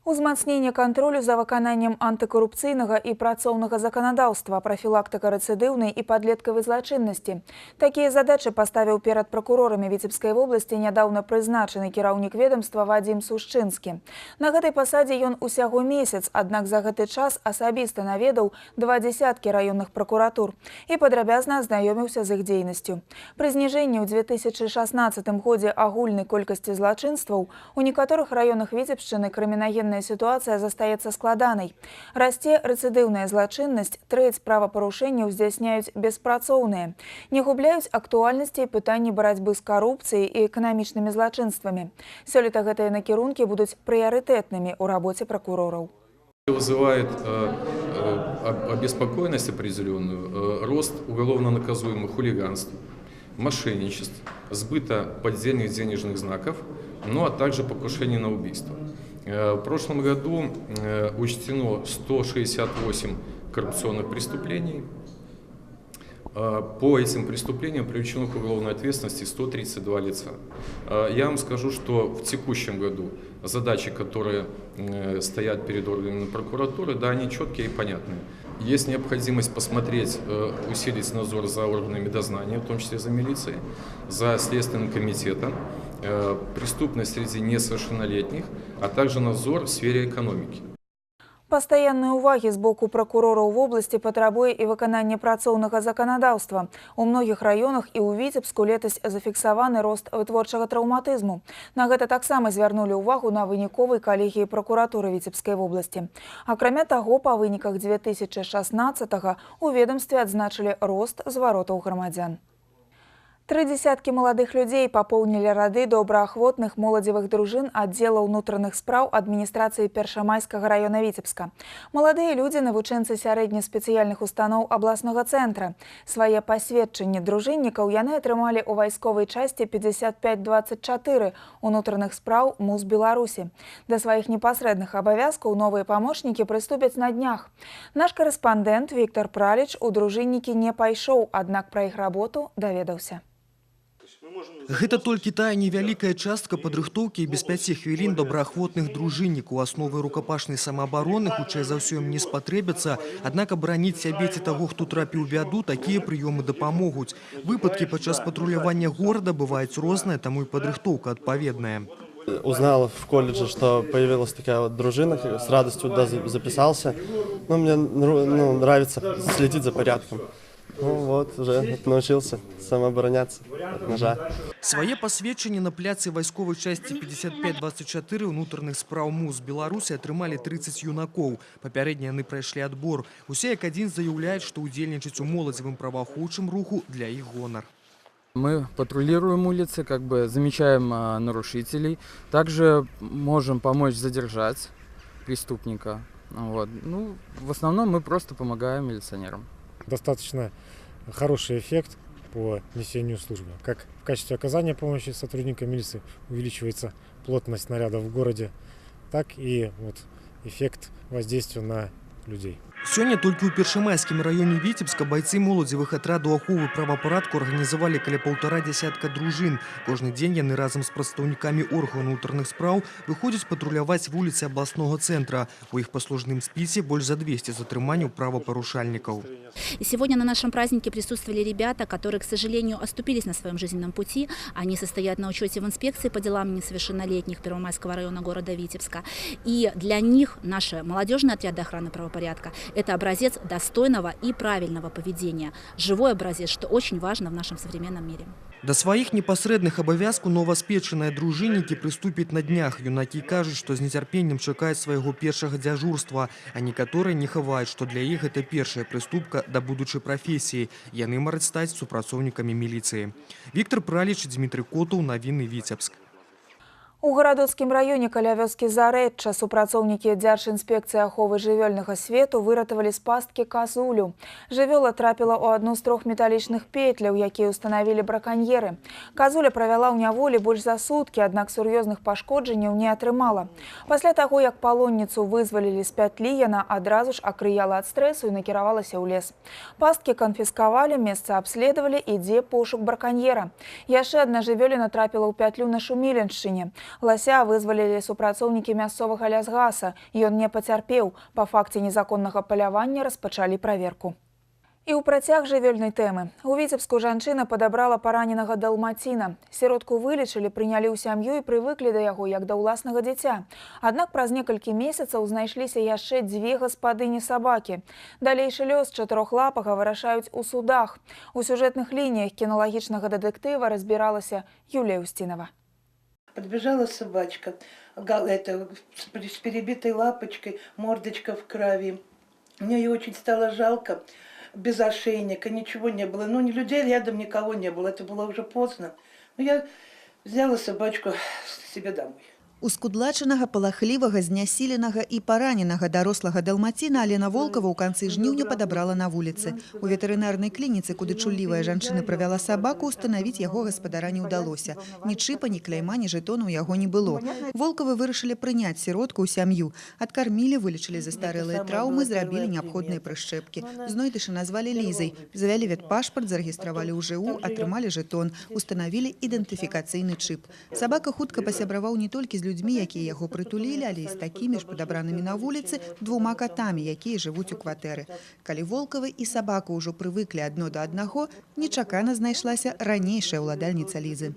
Узмацненне кантролю за выкананнем антыкарупцыйнага і працоўнага заканадаўства, прафілактыка рэцыдыўнай і падлеткавай злачыннасці. Такія задачы паставіў перад пракурорамі Віцебскай вобласці нядаўна прызначаны кіраўнік ведомства Вадзім Сушчынскі. На гэтай пасадзе ён усяго месяц, аднак за гэты час асабіста наведаў 20 раённых пракуратур і падрабязна азнаёміўся з іх дзейнасцю. Пры зніжэнні ў 2016 годзе агульнай колькасці злачынстваў у некаторых раёнах Віцебшчыны крымінагенная ситуация застаецца складанай. Расце рэцыдыўная злачыннасць, трэць правапарушэнняў здзяйсняюць беспрацоўныя. Не губляюць актуальнасці пытанні барацьбы з карупцыяй і эканамічнымі злачынствамі. Сёлета гэтыя накірункі будуць прыярытэтнымі ў рабоце пракурораў. Вызывает обеспокоенность определенную, рост уголовно наказуемых хулиганств, мошенничеств, сбыта поддельных денежных знаков, ну а также покушений на убийство. В прошлом году учтено 168 коррупционных преступлений. По этим преступлениям привлечено к уголовной ответственности 132 лица. Я вам скажу, что в текущем году задачи, которые стоят перед органами прокуратуры, да, они четкие и понятные. Есть необходимость посмотреть, усилить надзор за органами дознания, в том числе за милицией, за Следственным комитетом, преступность среди несовершеннолетних, а также надзор в сфере экономики. Пастаяннай увагі з боку пракурораў вобласці патрабуе і выкананне працоўнага заканадаўства. У многіх раёнах і ў Віцебску летась зафіксаваны рост вытворчага траўматызму. На гэта таксама звярнулі ўвагу на выніковай калегіі пракуратуры Віцебскай вобласці. Акрамя таго, па выніках 2016-го у ведомстве адзначылі рост зваротаў грамадзян. 3 десяткі маладых людзей папоўнілі рады добраахвотных моладзевых дружын аддзела ўнутраных спраў адміністрацыі Першамайскага раёна Віцебска. Маладыя людзі навучэнцы сярэдне-спецыяльных устаноў абласнога цэнтра. Свае пасведчанні дружыннікаў яны атрымалі ў вайсковай часці 5524 унутраных спраў МУЗ Беларусі. Да сваіх непасрэдных абавязкаў новыя памочнікі прыступяць на днях. Наш карэспандэнт Віктор Праліч у дружыннікі не пайшоў, аднак пра іх работу даведаўся. Гэта толькі тая невялікая частка падрыхтоўкі і без 5 хвілін добраахвотных дружыннікаў. Асновы рукапашнай самаабароны хутчэй за ўсё ім не спатрэбяцца, аднак абараніць сябе ці таго, хто трапіў у бяду, такія прыёмы дапамогуць. Выпадкі падчас патрулявання горада бываюць розныя, таму і падрыхтоўка адпаведная. Узнал в колледже, что появилась такая вот дружина, с радостью туда записался. Мне нравится следить за порядком. Вот, уже научился самообороняться от ножа. Свае пасведчанні на пляцы вайсковай часці 5524 ўнутраных спраў МУЗ Беларусі атрымалі 30 юнакоў. Папярэдне яны прайшлі адбор. Усе як адзін заяўляюць, што ўдзельнічаць у моладзевым праваахоўчым руху для іх гонар. Мы патрулируем улицы, замечаем нарушителей. Также можем помочь задержать преступника. Вот. В основном мы просто помогаем милиционерам. Достаточно хороший эффект по несению службы. Как в качестве оказания помощи сотрудникам милиции увеличивается плотность нарядов в городе, так и эффект воздействия на людей. Сёння толькі ў Першамайскім раёне Віцебска байцы моладзевых атрадаў аховы правапарадку арганізавалі каля 1,5 десятка дружын. Кожны дзень яны разам з прадстаўнікамі органаў унутраных спраў выходзяць патруляваць вуліцы абласнога цэнтра. У іх паслужным спісе больш за 200 затрыманняў правапарушальнікаў. И сегодня на нашем празднике присутствовали ребята, которые, к сожалению, оступились на своем жизненном пути. Они состоят на учете в инспекции по делам несовершеннолетних Первомайского района города Витебска. И для них наши молодежные отряды охраны правопорядка – это образец достойного и правильного поведения. Живой образец, что очень важно в нашем современном мире. Да сваіх непасрэдных абавязкаў новаспечаныя дружыннікі прыступяць на днях. Юнакі кажуць, што з нецярпеннем чакаюць свайго першага дзяжурства, а некаторыя не хаваюць, што для іх гэта першая прыступка да будучай прафесіі. Яны мараць стаць супрацоўнікамі міліцыі. Віктор Праліч, Дмітрий Котаў, навіны Віцебск. У гарадоцкім раёне каля вёскі Зарэчча супрацоўнікі Дзяржынспекцыі аховы жывёльнага свету выратавалі з пасткі казулю. Жывёла трапіла ў адну з 3 металічных петляў, якія ўстанавілі браканьеры. Казуля правяла ў няволі больш за суткі, аднак сур'ёзных пашкоджанняў не атрымала. Пасля таго, як палонніцу вызвалілі з пятлі, яна адразу ж акрыяла ад стрэсу і накіравалася ў лес. Пасткі канфіскавалі, месца абследавалі, ідзе пошук браканьера. Яшчэ адна жывёліна трапіла ў пятлю на Шуміленшчыне. Лася вызвалілі супрацоўнікі мясцовага лясгаса. Ён не пацярпеў. Па факце незаконнага палявання распачалі праверку. І ў працяг жывёльнай тэмы. У Віцебску жанчына падабрала параненага далмаціна. Сіротку вылечылі, прынялі ў сям'ю і прывыклі да яго, як да ўласнага дзіця. Аднак праз некалькі месяцаў знайшліся яшчэ 2 гаспадыні сабакі. Далейшы лёс чатырохлапага вырашаюць у судах. У сюжэтных лініях кіналагічнага дэтэктыва разбіралася Юлія Устинова. Подбежала собачка, с перебитой лапочкой, мордочка в крови. Мне ее очень стало жалко, без ошейника, ничего не было. Ни людей рядом, никого не было, это было уже поздно. Но я взяла собачку себе домой. Ускудлачанага, палахлівага, знясіленага і параненага дарослага далмаціна Алена Волкова ў канцы жніўня падабрала на вуліцы. У ветэрынарнай клініцы, куды чуллівая жанчына правяла сабаку, устанавіць яго гаспадара не ўдалося. Ні чыпа, ні кляйма, ні жэтону ў яго не было. Волкавы вырашылі прыняць сіротку ў сям'ю. Адкармілі, вылечылі застарэлыя траўмы, зрабілі неабходныя прышчэпкі. Знойдыша назвалі Лізай. Завялі ветпашпарт, зарэгістравалі ў ЖУ, атрымалі жэтон, устанавілі ідэнтыфікацыйны чып. Сабака хутка пасябраваў не толькі з людзьмі, якія яго прытулілі, але і з такімі ж падабранымі на вуліцы 2 катамі, якія жывуць у кватэры. Калі Волкавы і сабака ўжо прывыклі адно да аднаго, нечакана знайшлася ранейшая ўладальніца Лізы.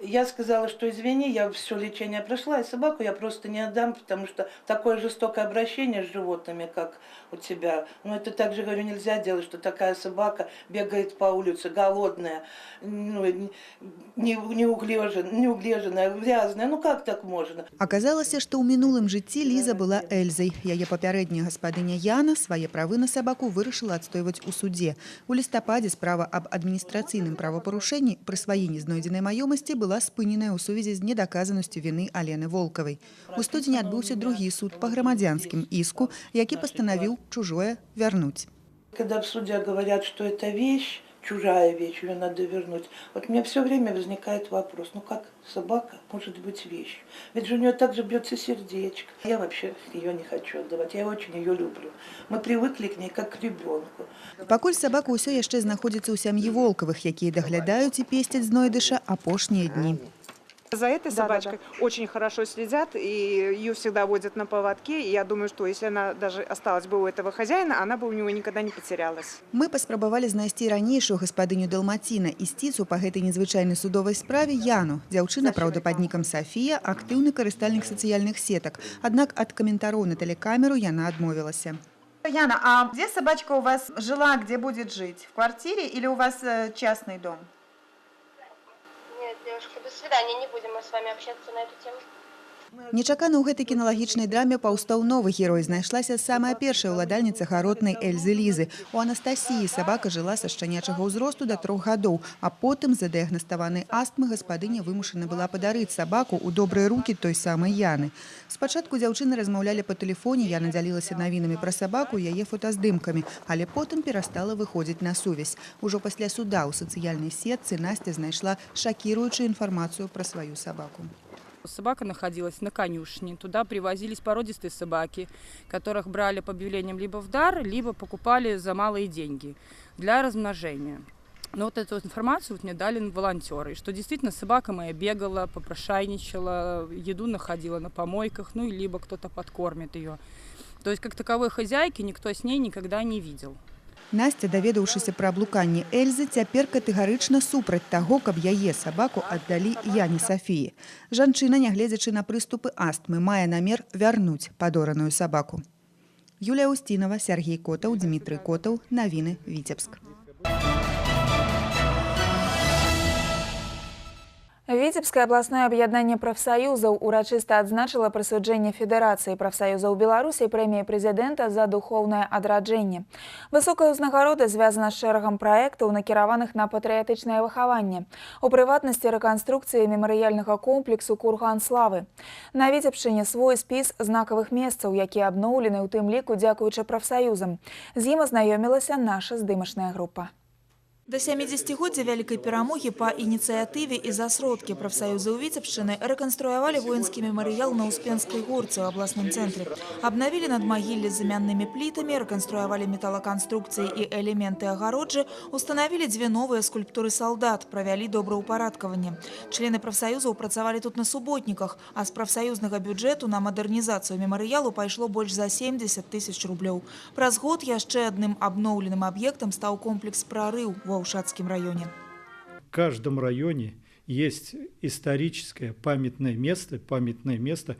Я сказала, что извини, я все лечение прошла, и собаку я просто не отдам, потому что такое жестокое обращение с животными, как у тебя. Ну, это также, говорю, нельзя делать, что такая собака бегает по улице, голодная, ну, неуглеженная, грязная. Ну, как так можно? Аказалася, што ў мінулым жыцці Ліза была Эльзай. Яе папярэдняя гаспадыня Яна свае правы на сабаку вырашыла адстойваць у суде. У лістападзе справа аб адміністрацыйным правапарушэнні прысваенні знойдзенай маёмасці была спыненая ў сувязі з недаказанасцю віны Алены Волкавай. У студзені адбыўся другі суд па грамадзянскім іску, які пастанавіў чужое вернуть. Когда в суде говорят, что это вещь, чужая вещь, ее надо вернуть, вот у меня все время возникает вопрос, ну как собака может быть вещью? Ведь же у нее также бьется сердечко. Я вообще ее не хочу отдавать, я очень ее люблю. Мы привыкли к ней как к ребенку. Пакуль сабака ўсё яшчэ знаходзіцца ў сям'і Волкавых, якія даглядаюць і песцяць знойдыша апошнія дні. За этой собачкой очень хорошо следят, и ее всегда водят на поводке. И я думаю, что если она даже осталась бы у этого хозяина, она бы у него никогда не потерялась. Мы паспрабавалі знайсці ранейшую гаспадыню далмаціна і сціцу па гэтай незвычайнай судовай справе Яну. Дзяўчына, праўда, пад нікам Сафія, актыўны карыстальнік сацыяльных сетак. Аднак ад каментараў на тэлекамеру яна адмовілася. Яна, а где собачка у вас жила, где будет жить? В квартире или у вас частный дом? Нет, девушка, до свидания, не будем мы с вами общаться на эту тему. Нечакана ў гэтай кіналагічнай драме паўстаў новы герой. Знайшлася самая першая ўладальніца гаротнай Эльзы Лізы. У Анастасіі сабака жыла са шчанячага ўзросту да 3 гадоў, а потым з-за дыягнаставанай астмы гаспадыня вымушана была падарыць сабаку ў добрыя рукі той самай Яны. Спачатку дзяўчыны размаўлялі па тэлефоне, Яна дзялілася навінамі пра сабаку, яе фотаздымкамі, але потым перастала выходзіць на сувязь. Ужо пасля суда ў сацыяльнай сетцы Настя знайшла шакіруючую інфармацыю пра сваю сабаку. Собака находилась на конюшне. Туда привозились породистые собаки, которых брали по объявлениям либо в дар, либо покупали за малые деньги для размножения. Но вот эту информацию мне дали волонтеры, что действительно собака моя бегала, попрошайничала, еду находила на помойках, ну и либо кто-то подкормит ее. То есть как таковой хозяйки никто с ней никогда не видел. Настя, даведаўшыся пра аблуканне Эльзы, цяпер катэгарычна супраць таго, каб яе сабаку аддалі Яне Сафіі. Жанчына, нягледзячы на прыступы астмы, мае намер вярнуць падораную сабаку. Юлія Устінова, Сергей Котаў, Дмітрый Котаў. Навіны, Віцебск. Віцебскае абласное аб'яднанне прафсаюзаў урачыста адзначыла прысуджэнне Федэрацыі прафсаюзаў Беларусі прэміі прэзідэнта за духоўнае адраджэнне. Высокая ўзнагарода звязана з шэрагам праектаў, накіраваных на патрыятычнае выхаванне, у прыватнасці рэканструкцыі мемарыяльнага комплексу «Курган славы». На Віцебшчыне свой спіс знакавых месцаў, якія абноўлены ў тым ліку дзякуючы прафсаюзам. З ім азнаёмілася наша здымачная група. До 70-годдзя вялікай перамогі па ініцыятыве і за сродкі прафсаюзы ў Віцебшчыны рэканструявалі воінскі мемарыял на Успенскай горцы ў абласным цэнтры. Абнавілі надмагіллі з замяннымі плітамі, рэканструявалі металаканструкцыі і элементы агароджы, устанавілі 2 новыя скульптуры салдат, правялі добраўпарадкаванне. Члены прафсаюзаў працавалі тут на суботніках, а з прафсаюзнага бюджэту на мадэрнізацыю мемарыялу пайшло больш за 70 000 рублёў. Праз год яшчэ адным абноўленым аб'ектам стаў комплекс «Прорыв» в Ушатском районе. В каждом районе есть историческое памятное место,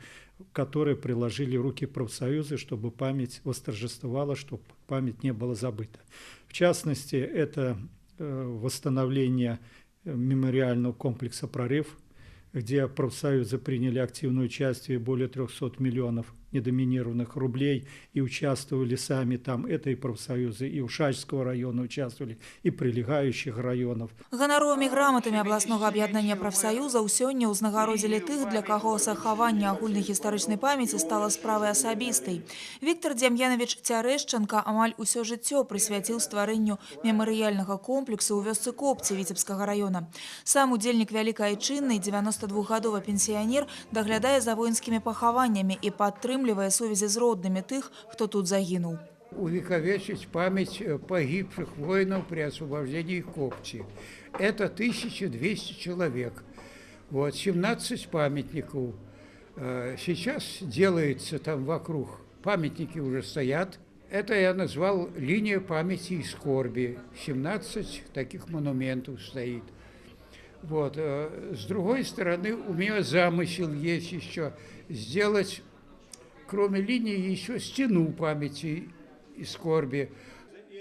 которое приложили руки профсоюзы, чтобы память восторжествовала, чтобы память не была забыта. В частности, это восстановление мемориального комплекса «Прорыв», где профсоюзы приняли активное участие, более 300 миллионов недоминированных рублей и участвовали сами там, это и профсоюзы, и Ушачского района участвовали, и прилегающих районов. Ганаровымі грамотамі абласнога аб'яднання прафсаюзаў сёння ўзнагародзілі тых, для каго захаванне агульнай гістарычнай памяці стала справай асабістай. Віктор Демьянович Цярэшчанка амаль усё жыццё прысвяціў стварэнню мемарыяльнага комплексу ў вёсцы Копцы Віцебскага района. Сам удзельнік Вялікай Айчыннай, 92-гадовы пенсіянер, даглядае за воінскімі пахаваннямі і падтрымлівае сувязі з роднымі тых, хто тут загінуў. Увековечить память погибших воинов при освобождении Копчи. Это 1200 человек. Вот, 17 памятников. Сейчас делается там вокруг. Памятники уже стоят. Это я назвал линия памяти и скорби. 17 таких монументов стоит. Вот. С другой стороны, у меня замысел есть еще сделать, кроме линии, еще стену памяти и скорби.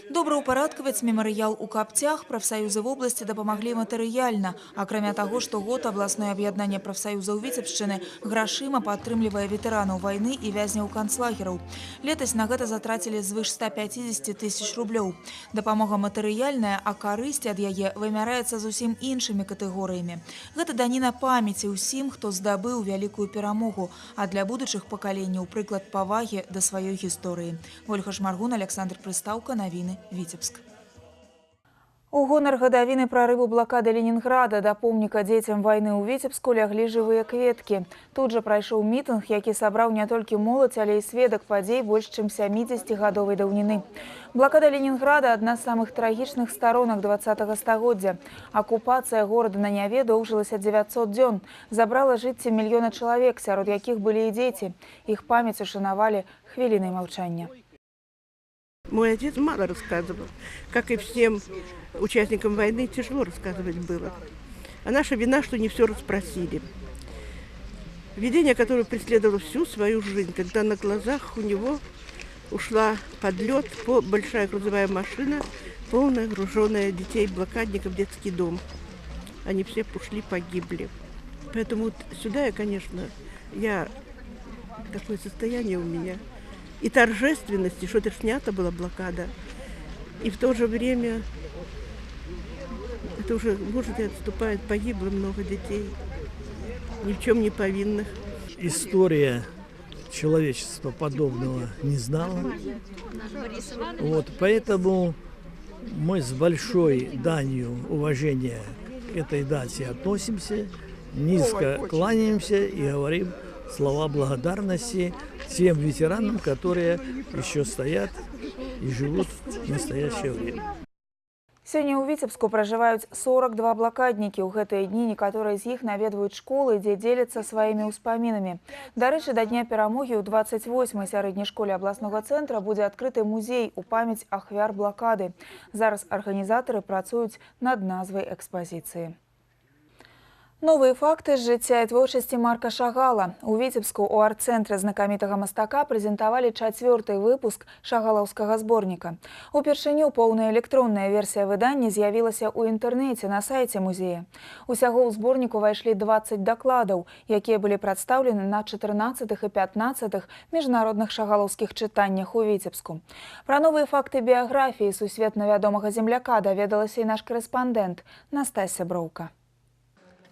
Добраўпарадкаваць мемарыял у Капцях прафсаюзы в области дапамаглі матэрыяльна. Акрамя таго, што год абласное аб'яднанне прафсаюзаў Віцебшчыны грашыма падтрымлівае ветэранаў вайны і вязняў канцлагераў. Летась на гэта затрацілі звыш 150 тысяч рублёў. Дапамога матэрыяльная, а карысць ад яе вымяраецца зусім іншымі катэгорыямі. Гэта даніна памяці ўсім, хто здабыў вялікую перамогу, а для будучых пакаленняў прыклад павагі да сваёй гісторыі. Ольга Шмаргун, Александр Прыстаўка, навіны Віцебск. У гонар гадавіны прарыву блакады Ленінграда да помніка дзецям вайны ў Віцебску ляглі жывыя кветкі. Тут жа прайшоў мітынг, які сабраў не толькі моладзь, але і сведак падзей больш чым 70-гадовай даўніны. Блакада Ленінграда – адна з самых трагічных сторонок 20-го стагоддзя. Акупацыя горада на Няве доўжылася 900 дзён. Забрала жыцці мільёна чалавек, сярод якіх былі і дзеці. Іх памяць ушанавалі хвілінай маўчання. Мой отец мало рассказывал. Как и всем участникам войны, тяжело рассказывать было. А наша вина, что не все расспросили. Видение, которое преследовало всю свою жизнь, когда на глазах у него ушла под лед большая грузовая машина, полная груженная детей, блокадников, детский дом. Они все ушли, погибли. Поэтому сюда я, конечно, такое состояние у меня. И торжественности, что это снята была блокада. И в то же время, это уже, может, и отступает, погибло много детей, ни в чем не повинных. История человечества подобного не знала. Вот, поэтому мы с большой данью уважения к этой дате относимся, низко кланяемся и говорим слова благодарности тем ветеранам, которые еще стоят и живут в настоящее время. Сёння ў Віцебску пражываюць 42 блакаднікі. У гэтыя дні некаторыя з іх наведваюць школы, дзе дзеляцца сваімі ўспамінамі. Дарэчы, да Дня перамогі ў 28-й сярэдняй школе абласнога цэнтра будзе адкрыты музей у памяць ахвяр блакады. Зараз арганізатары працуюць над назвай экспазіцыі. Новыя факты з жыцця і творчасці Марка Шагала. У Віцебску у арт-цэнтры знакамітага мастака прэзентавалі 4-й выпуск шагалаўскага зборніка. Упершыню поўная электронная версія выдання з'явілася ў інтэрнэце на сайце музея. Усяго ў зборнік увайшлі 20 дакладаў, якія былі прадстаўлены на 14-х і 15-х міжнародных шагалаўскіх чытаннях у Віцебску. Пра новыя факты біяграфіі сусветна вядомага земляка даведалася і наш корэспандэнт Настасья Броўка.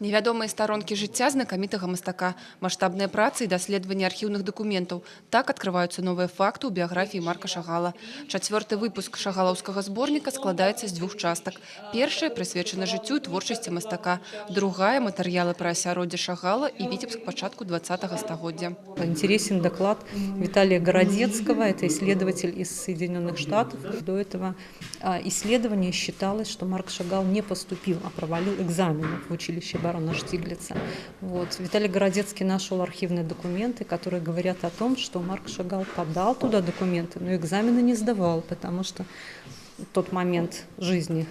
Невядомыя старонкі жыцця знакамітага мастака, маштабныя працы і даследаванні архіўных дакументаў. Так адкрываюцца новыя факты ў біяграфіі Марка Шагала. 4-й выпуск шагалаўскага зборніка складаецца з 2 частак. Першая прысвечана жыццю і творчасці мастака. Другая – матэрыялы пра асяроддзе Шагала і Віцебск пачатку 20-го стагоддзя. Интересен доклад Виталия Городецкого, это исследователь из Соединенных Штатов. До этого исследования считалось, что Марк Шагал не поступил, а провалил экзамены в училище барона Штиглица. Вот. Виталий Городецкий нашел архивные документы, которые говорят о том, что Марк Шагал подал туда документы, но экзамены не сдавал, потому что в тот момент жизни,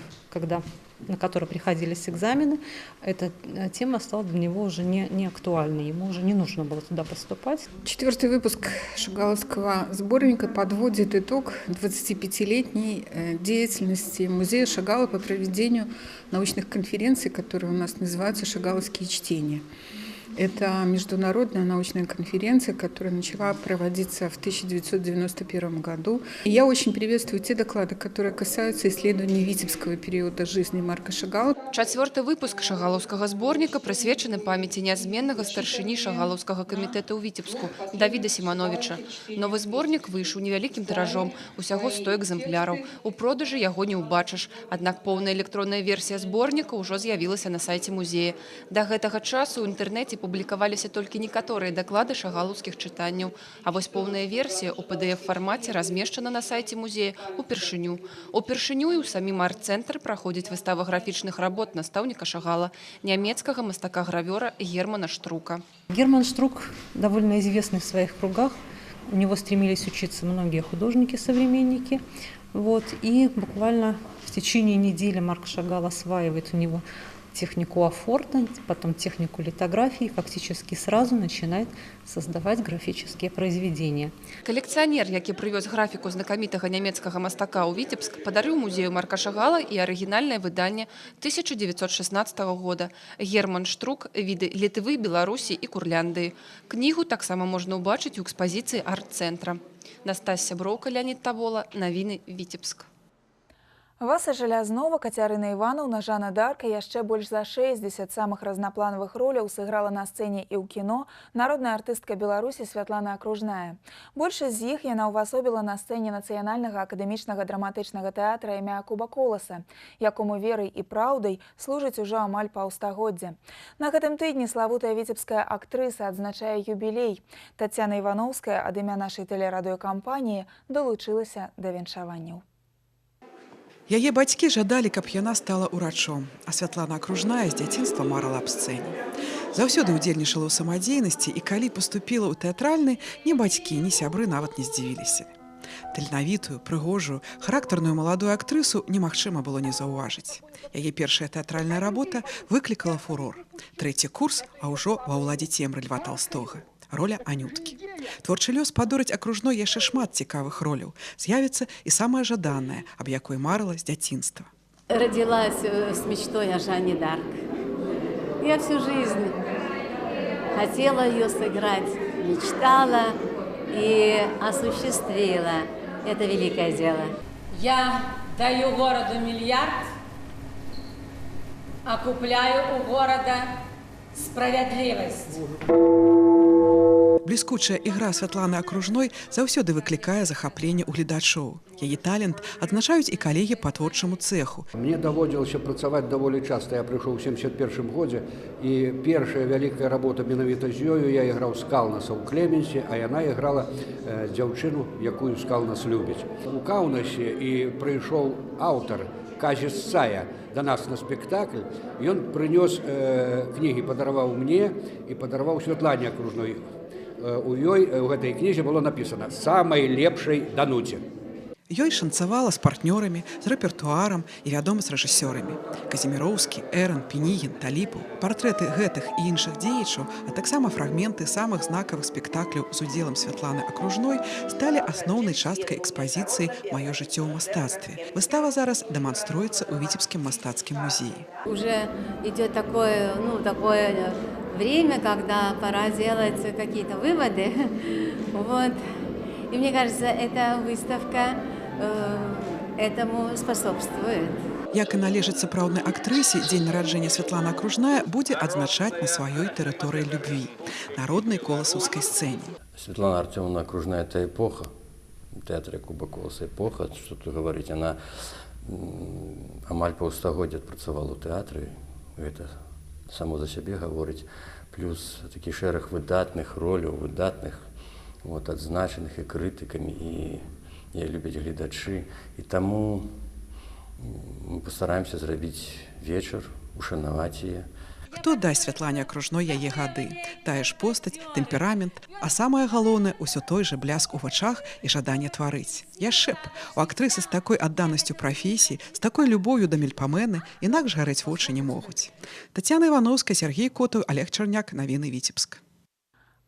на который приходились экзамены, эта тема стала для него уже не актуальной, ему уже не нужно было туда поступать. 4-й выпуск шагаловского сборника подводит итог 25-летней деятельности музея Шагала по проведению научных конференций, которые у нас называются «Шагаловские чтения». Это международная научная конференция, которая начала проводиться в 1991 году. И я очень приветствую те доклады, которые касаются исследований витебского периода жизни Марка Шагала. Чацвёрты выпуск шагалаўскага зборніка прысвечаны памяці нязменнага старшыні шагалаўскага камітэта ў Віцебску Давіда Сімановіча. Новы зборнік выйшаў невялікім тыражом, усяго 100 экземпляраў. У продажы яго не ўбачыш. Аднак поўная электронная версія зборніка ўжо з'явілася на сайце музея. Да гэтага часу ў інтэрнэце публікаваліся толькі некаторыя даклады шагалаўскіх чытанняў, а вось поўная версія ў PDF-фармаце размешчана на сайце музея упершыню. Упершыню і ў самім арт-цэнтры праходзіць выстава графічных работ настаўніка Шагала, нямецкага мастака-гравёра Германа Штрука. Герман Штрук довольно известный в своих кругах. У него стремились учиться многие художники-современники. И буквально в течение недели Марк Шагал осваивает у него технику афорта, потом технику литографии, фактически сразу начинает создавать графические произведения. Коллекционер, які прывёз графіку знакамітага нямецкага мастака ў Віцебск, падарыў музею Марка Шагала і арыгінальнае выданне 1916 года «Герман Штрук. Віды Літвы, Беларусі і Курляндыі». Кнігу таксама можна ўбачыць у экспазіцыі арт-цэнтра. Настасья Броўка, Леонид Тавола, Навіны, Віцебск. Васа Жалязнова, Кацярына Івановна, Жанна Дарк і яшчэ больш за 60 самых разнапланавых роляў сыграла на сцэне і ў кіно народная артыстка Беларусі Святлана Акружная. Большасць з іх яна ўвасобіла на сцэне Нацыянальнага акадэмічнага драматычнага тэатра імя Якуба Коласа, якому верай і праўдай служыць ужо амаль паўстагоддзя. На гэтым тыдні славутая віцебская актрыса адзначае юбілей. Тацяна Івановская ад імя нашай тэлерадыёкампаніі далучылася да віншаванняў. Яе бацькі жадалі, каб яна стала ўрачом, а Святлана Акружная з дзяцінства марала аб сцэне. Заўсёды ўдзельнічала ў самадзейнасці, і калі паступіла ў тэатральны, ні бацькі, ні сябры нават не здзівіліся. Таленавітую, прыгожую, характарную маладую актрысу немагчыма было не заўважыць. Яе першая тэатральная работа выклікала фурор. 3-й курс, а ўжо ва ўладзе цемры Льва Толстога. Роля Анюткі. Творчы лёс падорыць Акружной яшчэ шмат цікавых роляў. З'явіцца і самая жаданая, аб якой марыла з дзяцінства. Родилась с мечтой о Жанне Дарк. Я всю жизнь хотела ее сыграть, мечтала и осуществила. Это великое дело. Я даю городу миллиард, а купляю у города справедливость. Бліскучая ігра Святланы Акружной заўсёды выклікае захапленне ў гледачоў. Яе талент адзначаюць і калегі па творчаму цэху. Мне даводзілася працаваць даволі часта. Я прыйшоў у 71 годзе, і першая вялікая работа менавіта з ёю я іграў Скалнаса ў Клеменсе, а яна іграла дзяўчыну, якую Скалнас любіць. У Каўнасе і прыйшоў аўтар Казіс Сая да нас на спектакль. Ён прынёс кнігі, падараваў мне і падараваў Святлане Акружной. У ёй у гэтай кнізе было напісана «Самай лепшай Дануце». Ёй шанцавала з партнёрамі, з рэпертуарам і, вядома, з рэжысёрамі. Казіміроўскі, Эран, Пенігін, Таліпаў, партрэты гэтых і іншых дзеячаў, а таксама фрагменты самых знакавых спектакляў з удзелам Святланы Акружной сталі асноўнай часткай экспазіцыі «Маё жыццё ў мастацтве». Выстава зараз дэманструецца ў Віцебскім мастацкім музеі. Уже идет такое время, когда пора делать какие-то выводы. И мне кажется, эта выставка этому способствует. Як і належыць сапраўднай актрысе, дзень нараджэння Святлана Акружная будзе адзначаць на сваёй тэрыторыі любві, народнай коласаўскай сцэне. Светлана Артемовна Окружная — это эпоха, в театре Якуба Коласа эпоха, что тут говорить, она амаль паўстагоддзя адпрацавала ў тэатры, гэта само за сябе гаворыць, плюс такі шэраг выдатных роляў, выдатных, адзначаных і крытыкамі, і яе любяць гледачы, і таму мы пастараемся зрабіць вечар, ушанаваць яе. Хто дасць Святлане Акружной яе гады? Тая ж постаць, тэмперамент, а самае галоўнае ўсё той жа бляск у вачах і жаданне тварыць. Яшчэ б, у актрысы з такой адданасцю прафесіі, з такой любоўю да мельпамены інакш гарэць вочы не могуць. Тацяна Івановская, Сергей Котаў, Олег Чарняк, Навіны, Віцебск.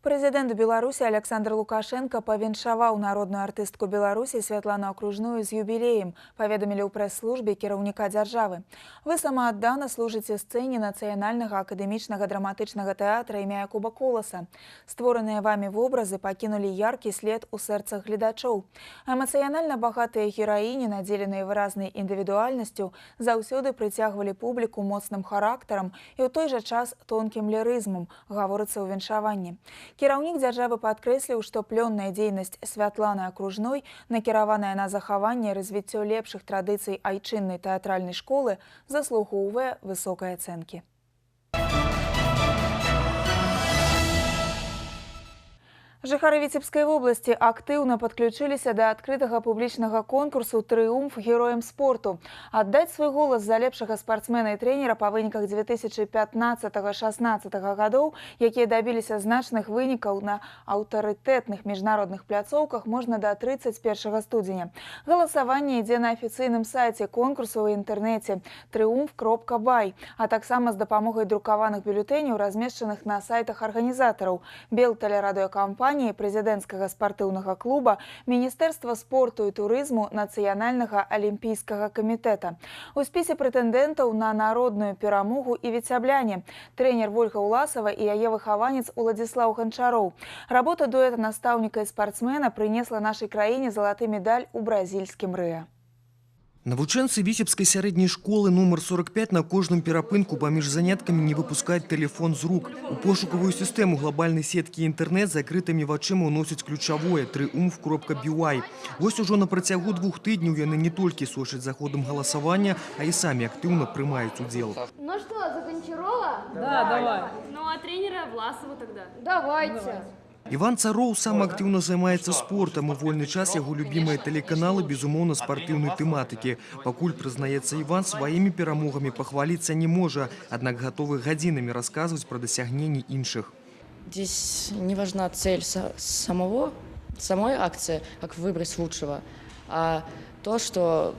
Прэзідэнт Беларусі Александр Лукашенко павіншаваў народную артыстку Беларусі Святлану Акружную з юбілеем, паведамілі ў прэс-службе кіраўніка дзяржавы. Вы самааддана служыце сцэне Нацыянальнага акадэмічнага драматычнага тэатра імя Якуба Коласа. Створаныя вамі вобразы пакінулі яркі след у сэрцах гледачоў. Эмацыянальна багатыя гераіні, надзеленыя выразнай індывідуальнасцю, заўсёды прыцягвалі публіку моцным характарам і ў той жа час тонкім лірызмам, гаворыцца ў віншаванні. Кіраўнік дзяржавы падкрэсліў, што плённая дзейнасць Святланы Акружной, накіраваная на захаванне і развіццё лепшых традыцый айчыннай тэатральнай школы, заслугоўвае высокай ацэнкі. Жыхары Віцебскай вобласці актыўна падключыліся да адкрытага публічнага конкурсу «Трыумф героям спорту». Аддаць свой голас за лепшага спартсмена і трэнера па выніках 2015-16 гадоў, якія дабіліся значных вынікаў на аўтарытэтных міжнародных пляцоўках, можна да 31 студзеня. Галасаванне ідзе на афіцыйным сайце конкурсу ў інтэрнэце triumf.by, а таксама з дапамогай друкаваных бюлетэняў, размешчаных на сайтах арганізатараў Белтэлерадыёкампаніі, прэзідэнцкага спартыўнага клуба, Міністэрства спорту і турызму, Нацыянальнага алімпійскага камітэта. У спісе прэтэндэнтаў на народную перамогу і віцябляне, трэнер Вольга Уласава і яе выхаванец Уладзіслаў Ганчароў. Работа дуэта настаўніка і спартсмена прынесла нашай краіне залаты медаль у бразільскім Рыа. Навучэнцы Віцебскай сярэдняй школы нумар 45 на кожным перапынку паміж заняткамі не выпускаюць тэлефон з рук. У пошукавую сістэму глобальнай сеткі інтэрнэт закрытымі вачыма ўносяць ключавое triumf.by. Вось ужо на працягу 2 тыдняў яны не толькі сочаць за ходам галасавання, а і самі актыўна прымаюць удзел. Ну что, за Гончарова? Да, давай. Ну а тренера Власова тогда? Давайте. Іван Цароў сам актыўна займаецца спортам. У вольны час яго любімыя тэлеканалы, безумоўна, спартыўнай тэматыкі. Пакуль, прызнаецца Іван, сваімі перамогамі пахваліцца не можа, аднак гатовы гадзінамі расказваць пра дасягненні іншых. Здесь не важна цель самой акции, как выбрать лучшего, а то, что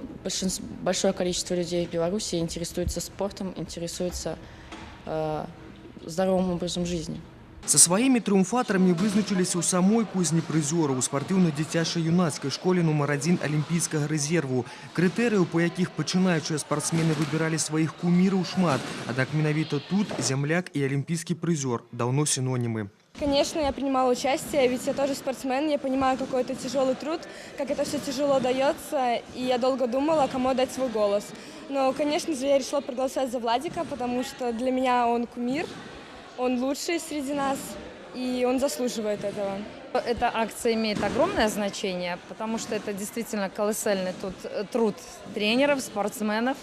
большое количество людей в Беларуси интересуется спортом, интересуется здоровым образом жизни. Са сваімі трыумфатарамі вызначыліся ў самой кузні прызёраў у спартыўна-дзіцяча-юнацкай школе нумар 1 алімпійскага рэзерву. Крытэрыяў, па якіх пачынаючыя спартсмены выбіралі сваіх куміраў, шмат. Аднак менавіта тут земляк і алімпійскі прызёр даўно синонімы. Конечно, я принимала участие, ведь я тоже спортсмен, я понимаю, какой это тяжелый труд, как это все тяжело дается, и я долго думала, кому отдать свой голос. Но, конечно же, я решила проголосовать за Владика, потому что для меня он кумир. Он лучший среди нас, и он заслуживает этого. Эта акция имеет огромное значение, потому что это действительно колоссальный труд тренеров, спортсменов.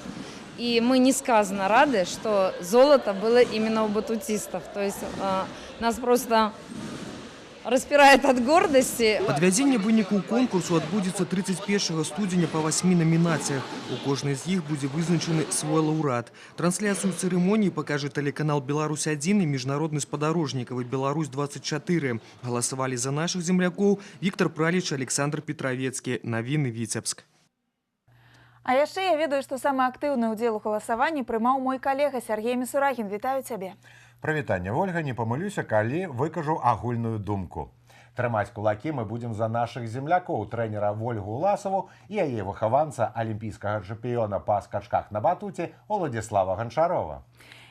И мы несказанно рады, что золото было именно у батутистов. То есть нас просто распирает от гордости. Падвядзенне вынікаў конкурсу адбудзецца 31 студзеня па 8 намінацыях. У кожнай з іх будзе вызначаны свой лаўрэат. Трансляцыю цырымоніі пакажа тэлеканал «Беларусь-1» і міжнародны спадарожнікавы «Беларусь-24». Галасавалі за нашых землякоў Віктор Праліч, Александр Петравецкі. Навіны Віцебск. А яшчэ я ведаю, што самы актыўны ўдзел у галасаванні прымаў мой калега Сергей Мисурагин. Вітаю цябе. Прывітанне, Ольга, не памылюся, калі выкажу агульную думку. Трымаць кулакі мы будзем за нашых землякоў, трэнера Вольгу Уласаву і яе выхаванца алімпійскага чэмпіёна па скачках на батуце Уладзіслава Ганчарова.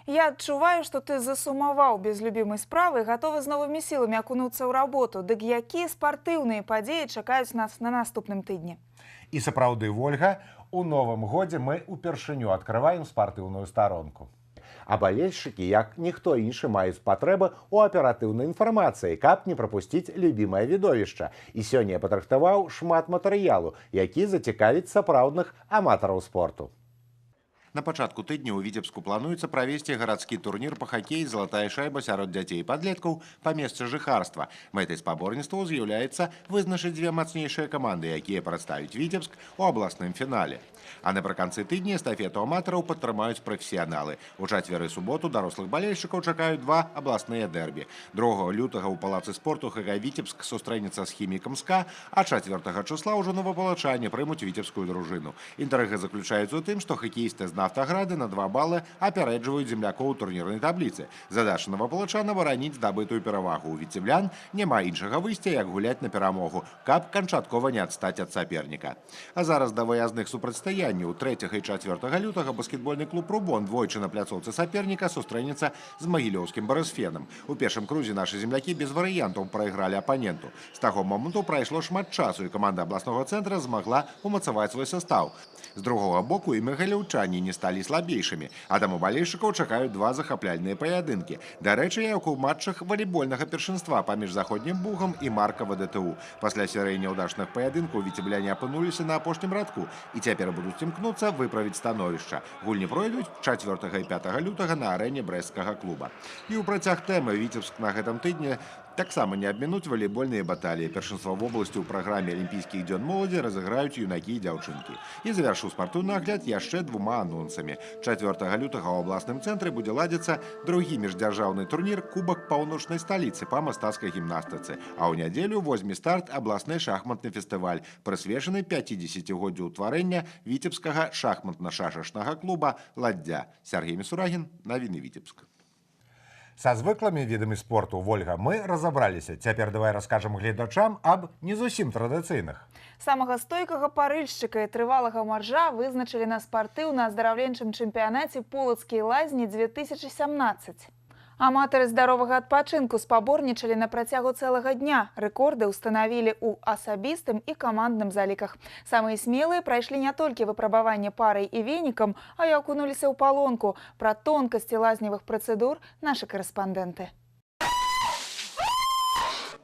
Я адчуваю, што ты засумаваў без любімай справы і гатовы з новымі сіламі акунуцца ў работу. Дык якія спартыўныя падзеі чакаюць нас на наступным тыдні? І сапраўды, Вольга, у новым годзе мы упершыню адкрываем спартыўную старонку. А балельшчыкі, як ніхто іншы, маюць патрэбы ў аператыўнай інфармацыі, каб не прапусціць любімае відовішча. І сёння я падрыхтаваў шмат матэрыялу, які зацікавіць сапраўдных аматараў спорту. На пачатку тыдня ў Віцебску плануецца правесці гарадскі турнір па хакеі «Залатая шайба» сярод дзяцей і падлеткаў па месцы жыхарства. Мэтай спаборніцтваў з'яўляецца вызначыць дзве мацнейшыя каманды, якія прадставяць Віцебск у абласным фінале. А напрыканцы тыдня эстафету аматараў падтрымаюць прафесіяналы. У чацвер і суботу дарослых балельшчыкаў чакаюць два абласныя дэрбі. 2 лютага ў палацы спорту ХГ Віцебск сустрэнецца з хімікам СКА, а 4 числа ўжо новапалачане прымуць віцебскую дружыну. Інтрыга заключаецца ў тым, што хакеісты з «Автограды» на 2 баллы апярэджваюць землякоў у турнірнай табліцы. Задача новаполачан абараніць здабытую перавагу. У віцеблян няма іншага выйсця, як гуляць на перамогу, каб канчаткова не адстаць ад саперніка. А зараз да выязных супрацьстаянняў 3 і 4 лютага баскетбольны клуб «Рубон» двойчы на пляцоўцы саперніка сустрэнецца з магілёўскім «Барысфенам». У першым крузе нашы землякі без варыянтаў прайгралі апаненту. З таго моманту прайшло шмат часу, і каманда абласнога цэнтра змагла умацаваць свой састаў. З другога боку і магалеўчане не сталі слабейшымі, а таму балельшчыкаў чакаюць 2 захапляльныя паядынкі. Дарэчы, як у матчах валейбольнага першынства паміж Заходнім Бугам і Марка ВДТУ. Пасля серыі няўдачных паядынкаў віцебляне апынуліся на апошнім радку і цяпер будуць імкнуцца выправіць становішча. Гульні пройдуць 4 і 5 лютага на арэне брэсцкага клуба. І ў працяг тэмы Віцебск на гэтым тыдні таксама не абмінуць валейбольныя баталіі. Першынства вобласці ў праграме алімпійскіх дзён моладзі разыграюць юнакі і дзяўчынкі. І завяршу спартыўны агляд яшчэ 2 анонсамі. 4 лютага ў абласным цэнтры будзе ладзіцца другі міждзяржаўны турнір Кубак паўночнай сталіцы па мастацкай гімнастыцы. А ў нядзелю возьме старт абласны шахматны фестываль, прысвечаны 50-годдзю ўтварэння віцебскага шахматна-шашачнага клуба «Ладдзя». Сергей Мисурагин, навіны Віцебск. Са звыклымі відамі спорту, Вольга, мы разабраліся. Цяпер давай раскажам гледачам аб не зусім традыцыйных. Самага стойкага парыльшчыка і трывалага маржа вызначылі на спартыўна-аздараўленчым чэмпіянаце «Полацкія лазні» 2017. Аматары здаровага адпачынку спаборнічалі на працягу цэлага дня. Рэкорды ўстанавілі ў асабістым і камандным заліках. Самыя смелыя прайшлі не толькі выпрабаванне парай і венікам, а і акунуліся ў палонку. Пра тонкасці лазневых працэдур нашы карэспандэнты.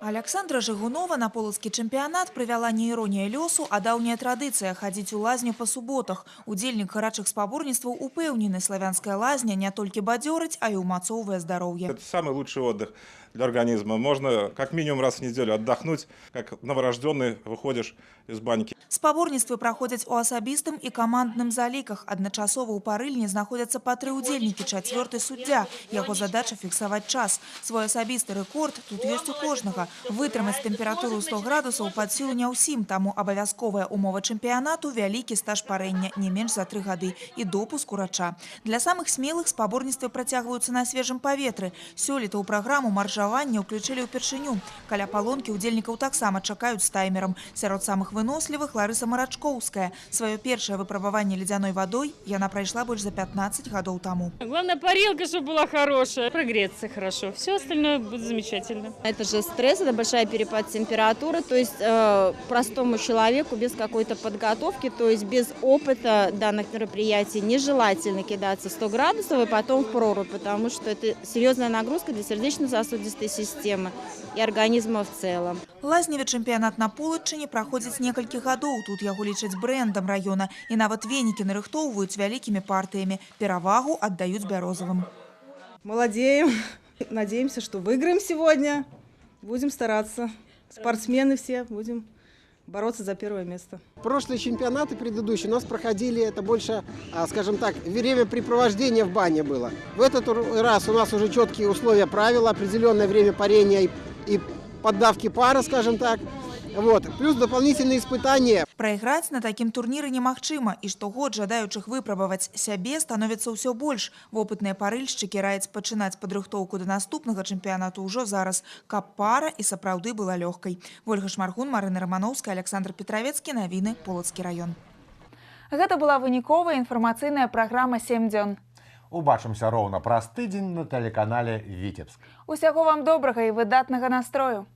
Александра Жыгунова на полацкі чэмпіянат прывяла не іронія лёсу, а даўняя традыцыя хадзіць у лазню па суботах. Удзельнік гарачых спаборніцтваў упэўнены, славянская лазня не толькі бадзёрыць, а і ўмацоўвае здароўе. Это самый лучший отдых для организма. Можно как минимум раз в неделю отдохнуть, как новорожденный выходишь из баньки. Спаборніцтвы праходзяць у асабістым і камандным заліках. Адначасова ў парыльні знаходзяцца па 3 удзельнікі, 4-й суддзя. Яго задача фіксаваць час. Свой асабісты рэкорд тут ёсць у кожнага. Вытрымаць тэмпературу 100 градусаў пад сілу не ўсім, таму абавязковая умова чэмпіянату – вялікі стаж парэння, не менш за 3 гады, і допуск урача. Для самых смелых спаборніцтвы працягваюцца на свежым паветры. Сёлета ў праграму маржавання ўключылі ўпершыню. Каля палонкі удзельнікаў таксама чакаюць з таймерам. Сярод самых вынослівых Ларыса Марачкоўская. Сваё першае выпрабаванне ледзяной вадой яна прайшла больш за 15 гадоў таму. Главное, парилка, чтобы была хорошая. Прогреться хорошо. Все остальное будет замечательно. Это же стресс, это большая перепад температуры. То есть простому человеку без какой-то подготовки, то есть без опыта данных мероприятий нежелательно кидаться 100 градусов и потом в прорубь, потому что это серьезная нагрузка для сердечно-сосудистой системы и организма в целом. Лазневы чэмпіянат на Полачыне праходзіць некалькі гадоў. Тут яго лічаць брэндам района. І нават венікі нарыхтоўваюць вялікімі партыямі. Перавагу аддаюць бярозавым. Молодеем. Надеемся, что выиграем сегодня. Будем стараться. Спортсмены все будем бороться за первое место. Прошлые чемпионаты предыдущие у нас проходили, это больше, скажем так, времяпрепровождение в бане было. В этот раз у нас уже четкие условия, правила, определенное время парения и поддавки пара, скажем так. Вот. Плюс дополнительные испытания. Прайграць на такім турніры немагчыма, і штогод жадаючых выпрабаваць сябе становіцца ўсё больш. Вопытныя парыльшчыкі раяць пачынаць падрыхтоўку да наступнага чэмпіянату ўжо зараз, каб пара і сапраўды была лёгкай. Вольга Шмаргун, Марына Рамановская, Александр Петровецкі, навіны, Полацкі раён. Гэта была выніковая інфармацыйная праграма «7 дзён». Убачымся роўна праз тыдзень на тэлеканале «Віцебск». Усяго вам добрага і выдатнага настрою.